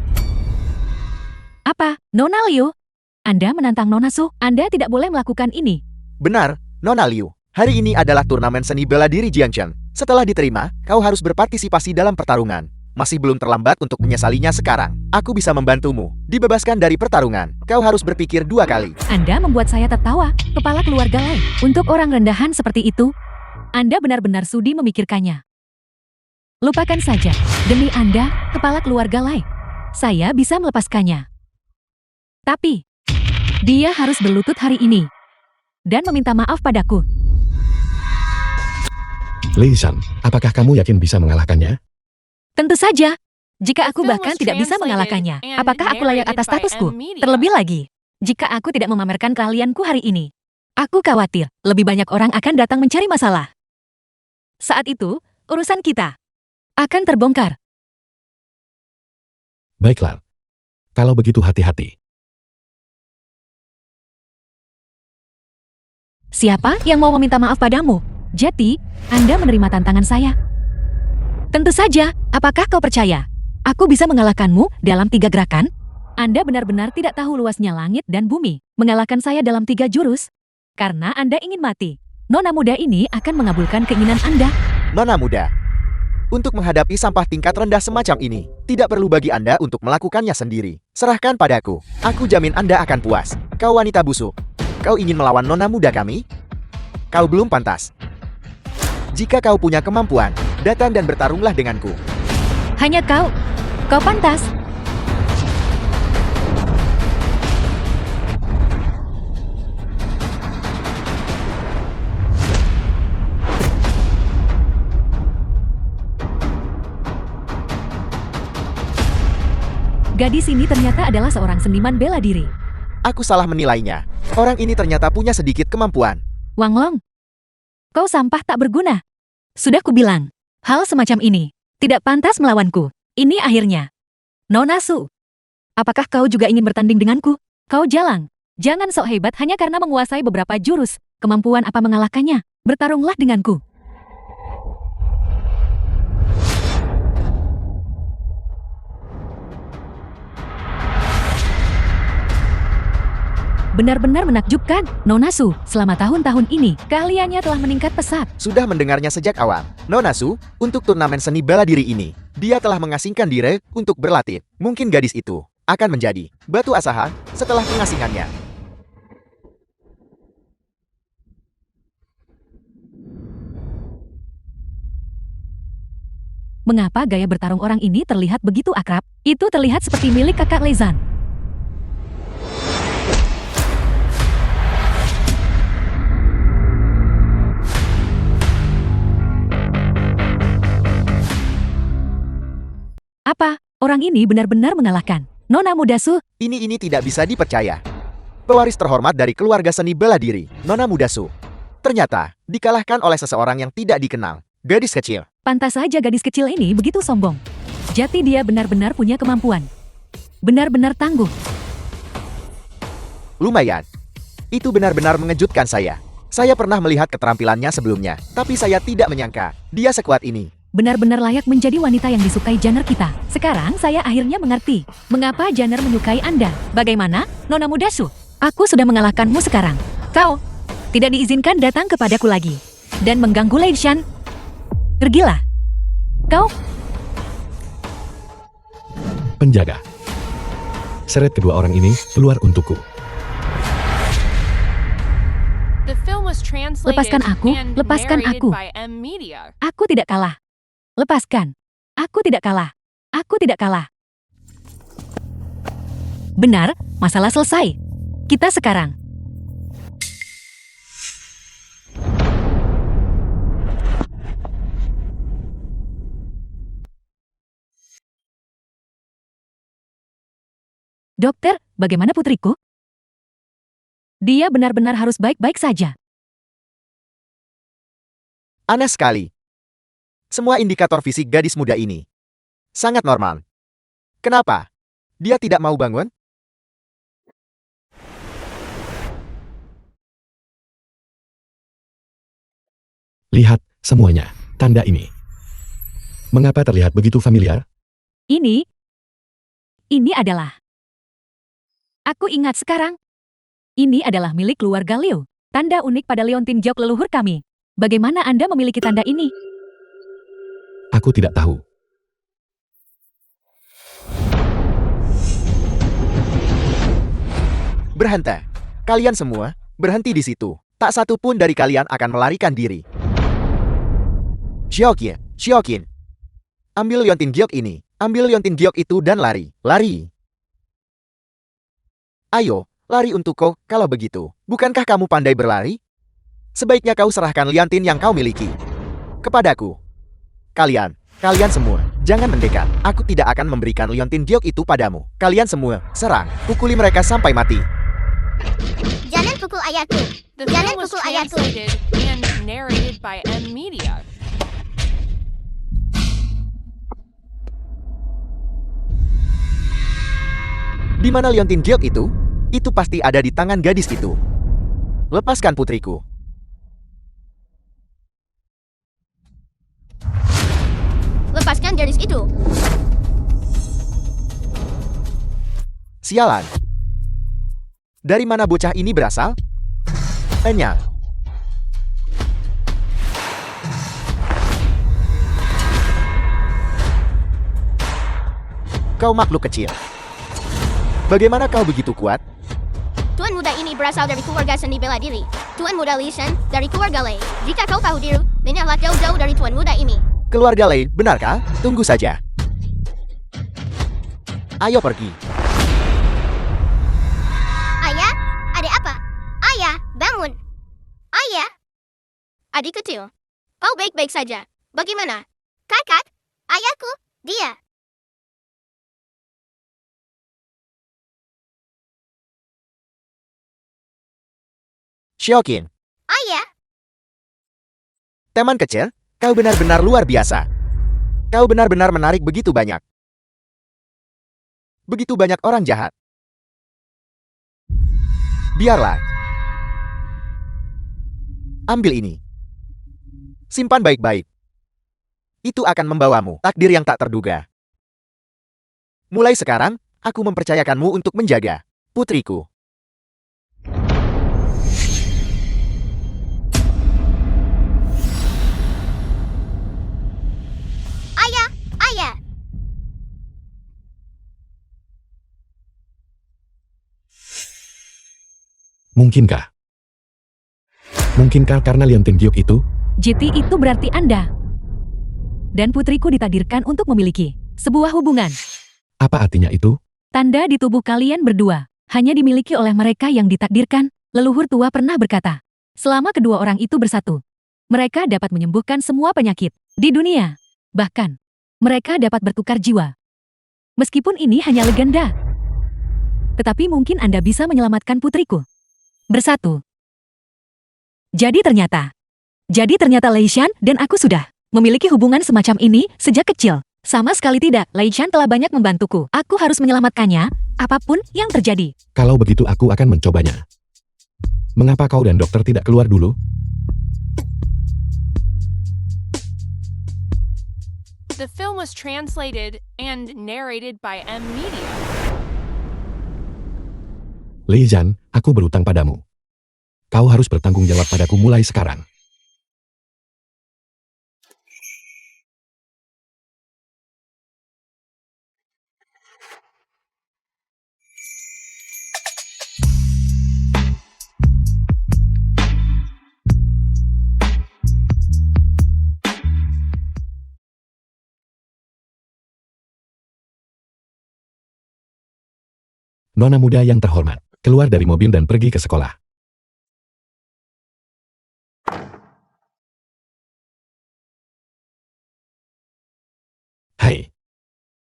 Apa, Nona Liu? Anda menantang Nona Su? Anda tidak boleh melakukan ini. Benar, Nona Liu. Hari ini adalah turnamen seni bela diri Jiang Chen. Setelah diterima, kau harus berpartisipasi dalam pertarungan. Masih belum terlambat untuk menyesalinya sekarang. Aku bisa membantumu. Dibebaskan dari pertarungan. Kau harus berpikir 2 kali. Anda membuat saya tertawa. Kepala keluarga Lai. Untuk orang rendahan seperti itu, Anda benar-benar sudi memikirkannya. Lupakan saja. Demi Anda, kepala keluarga Lai, saya bisa melepaskannya. Tapi, dia harus berlutut hari ini dan meminta maaf padaku. Lei Shan, apakah kamu yakin bisa mengalahkannya? Tentu saja. Jika The aku film bahkan was tidak bisa translated mengalahkannya, and apakah aku layak atas narrated by statusku? M-Media. Terlebih lagi, jika aku tidak memamerkan keahlianku hari ini, aku khawatir lebih banyak orang akan datang mencari masalah. Saat itu, urusan kita akan terbongkar. Baiklah. Kalau begitu hati-hati. Siapa yang mau meminta maaf padamu? Jadi, Anda menerima tantangan saya? Tentu saja, apakah kau percaya? Aku bisa mengalahkanmu dalam 3 gerakan? Anda benar-benar tidak tahu luasnya langit dan bumi. Mengalahkan saya dalam 3 jurus? Karena Anda ingin mati. Nona muda ini akan mengabulkan keinginan Anda. Nona muda, untuk menghadapi sampah tingkat rendah semacam ini, tidak perlu bagi Anda untuk melakukannya sendiri. Serahkan padaku. Aku jamin Anda akan puas. Kau wanita busuk. Kau ingin melawan Nona muda kami? Kau belum pantas. Jika kau punya kemampuan, datang dan bertarunglah denganku. Hanya kau pantas. Gadis ini ternyata adalah seorang seniman bela diri. Aku salah menilainya. Orang ini ternyata punya sedikit kemampuan. Wang Long, kau sampah tak berguna. Sudah kubilang, hal semacam ini tidak pantas melawanku. Ini akhirnya. Nona Su, apakah kau juga ingin bertanding denganku? Kau jalang. Jangan sok hebat hanya karena menguasai beberapa jurus. Kemampuan apa mengalahkannya? Bertarunglah denganku. Benar-benar menakjubkan, Nona Su. Selama tahun-tahun ini, keahliannya telah meningkat pesat. Sudah mendengarnya sejak awal. Nona Su, untuk turnamen seni bela diri ini, dia telah mengasingkan diri untuk berlatih. Mungkin gadis itu akan menjadi batu asahan setelah pengasingannya. Mengapa gaya bertarung orang ini terlihat begitu akrab? Itu terlihat seperti milik kakak Lezan. Apa? Orang ini benar-benar mengalahkan Nona muda Su. Ini tidak bisa dipercaya. Pewaris terhormat dari keluarga seni bela diri, Nona muda Su, ternyata dikalahkan oleh seseorang yang tidak dikenal. Gadis kecil. Pantas saja gadis kecil ini begitu sombong. Jati dia benar-benar punya kemampuan. Benar-benar tangguh. Lumayan. Itu benar-benar mengejutkan saya. Saya pernah melihat keterampilannya sebelumnya, tapi saya tidak menyangka dia sekuat ini. Benar-benar layak menjadi wanita yang disukai genre kita. Sekarang saya akhirnya mengerti mengapa genre menyukai Anda. Bagaimana, Nona muda Su? Aku sudah mengalahkanmu sekarang. Kau tidak diizinkan datang kepadaku lagi dan mengganggu Lei Shan. Pergilah. Kau Penjaga. Seret kedua orang ini keluar untukku. The film was was translated Lepaskan aku, and lepaskan narrated aku. by M Media. Aku tidak kalah. Lepaskan. Aku tidak kalah. Aku tidak kalah. Benar, masalah selesai. Kita sekarang. Dokter, bagaimana putriku? Dia benar-benar harus baik-baik saja. Aneh sekali. Semua indikator fisik gadis muda ini sangat normal. Kenapa? Dia tidak mau bangun? Lihat, semuanya. Tanda ini. Mengapa terlihat begitu familiar? Ini adalah. Aku ingat sekarang. Ini adalah milik keluarga Liu. Tanda unik pada Leontin Jiok leluhur kami. Bagaimana Anda memiliki tanda ini? Aku tidak tahu. Berhenti. Kalian semua, berhenti di situ. Tak satu pun dari kalian akan melarikan diri. Xiaoqin. Ambil Leontin Giok ini. Ambil Leontin Giok itu dan lari. Lari. Ayo, lari untukku, kalau begitu. Bukankah kamu pandai berlari? Sebaiknya kau serahkan Leontin yang kau miliki kepadaku. Kalian semua, jangan mendekat. Aku tidak akan memberikan Leontin Giok itu padamu. Kalian semua, serang. Pukuli mereka sampai mati. Jangan pukul ayahku. The Jangan film was pukul ayahku. translated and narrated by M Media. Di mana Leontin Giok itu? Itu pasti ada di tangan gadis itu. Lepaskan putriku. Lepaskan gadis itu. Sialan. Dari mana bocah ini berasal? Enya. Kau makhluk kecil. Bagaimana kau begitu kuat? Tuan muda ini berasal dari keluarga seni bela diri. Tuan muda Li Shen dari keluarga Lei. Jika kau tahu diri, lenyaplah jauh-jauh dari tuan muda ini. Keluarga Lei, benarkah? Tunggu saja. Ayo pergi. Ayah, ada apa? Ayah, bangun. Ayah. Adik kecil, kau baik-baik saja. Bagaimana? Kakak, ayahku, dia. Xiaoqin, Ayah, teman kecil, kau benar-benar luar biasa. Kau benar-benar menarik begitu banyak. Begitu banyak orang jahat. Biarlah. Ambil ini. Simpan baik-baik. Itu akan membawamu takdir yang tak terduga. Mulai sekarang, aku mempercayakanmu untuk menjaga putriku. ayah. Mungkinkah? Mungkinkah karena Leontin Giok itu? JT itu berarti Anda. Dan putriku ditakdirkan untuk memiliki sebuah hubungan. Apa artinya itu? Tanda di tubuh kalian berdua hanya dimiliki oleh mereka yang ditakdirkan. Leluhur tua pernah berkata, selama kedua orang itu bersatu, mereka dapat menyembuhkan semua penyakit di dunia. Bahkan, mereka dapat bertukar jiwa. Meskipun ini hanya legenda. Tetapi mungkin Anda bisa menyelamatkan putriku. Bersatu. Jadi ternyata Lei Shan dan aku sudah memiliki hubungan semacam ini sejak kecil. Sama sekali tidak, Lei Shan telah banyak membantuku. Aku harus menyelamatkannya, apapun yang terjadi. Kalau begitu aku akan mencobanya. Mengapa kau dan dokter tidak keluar dulu? The film was translated and narrated by M Media. Lei Zhan, aku berutang padamu. Kau harus bertanggung jawab padaku mulai sekarang. Nona muda yang terhormat, keluar dari mobil dan pergi ke sekolah. Hai.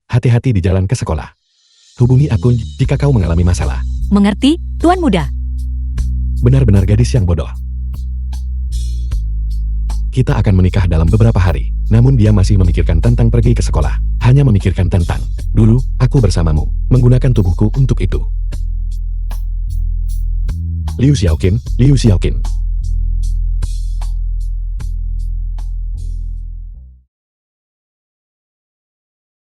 Hati-hati di jalan ke sekolah. Hubungi aku jika kau mengalami masalah. Mengerti, Tuan Muda? Benar-benar gadis yang bodoh. Kita akan menikah dalam beberapa hari, namun dia masih memikirkan tentang pergi ke sekolah. Hanya memikirkan tentang, dulu, aku bersamamu, menggunakan tubuhku untuk itu. Liu Xiaoqin, Liu Xiaoqin.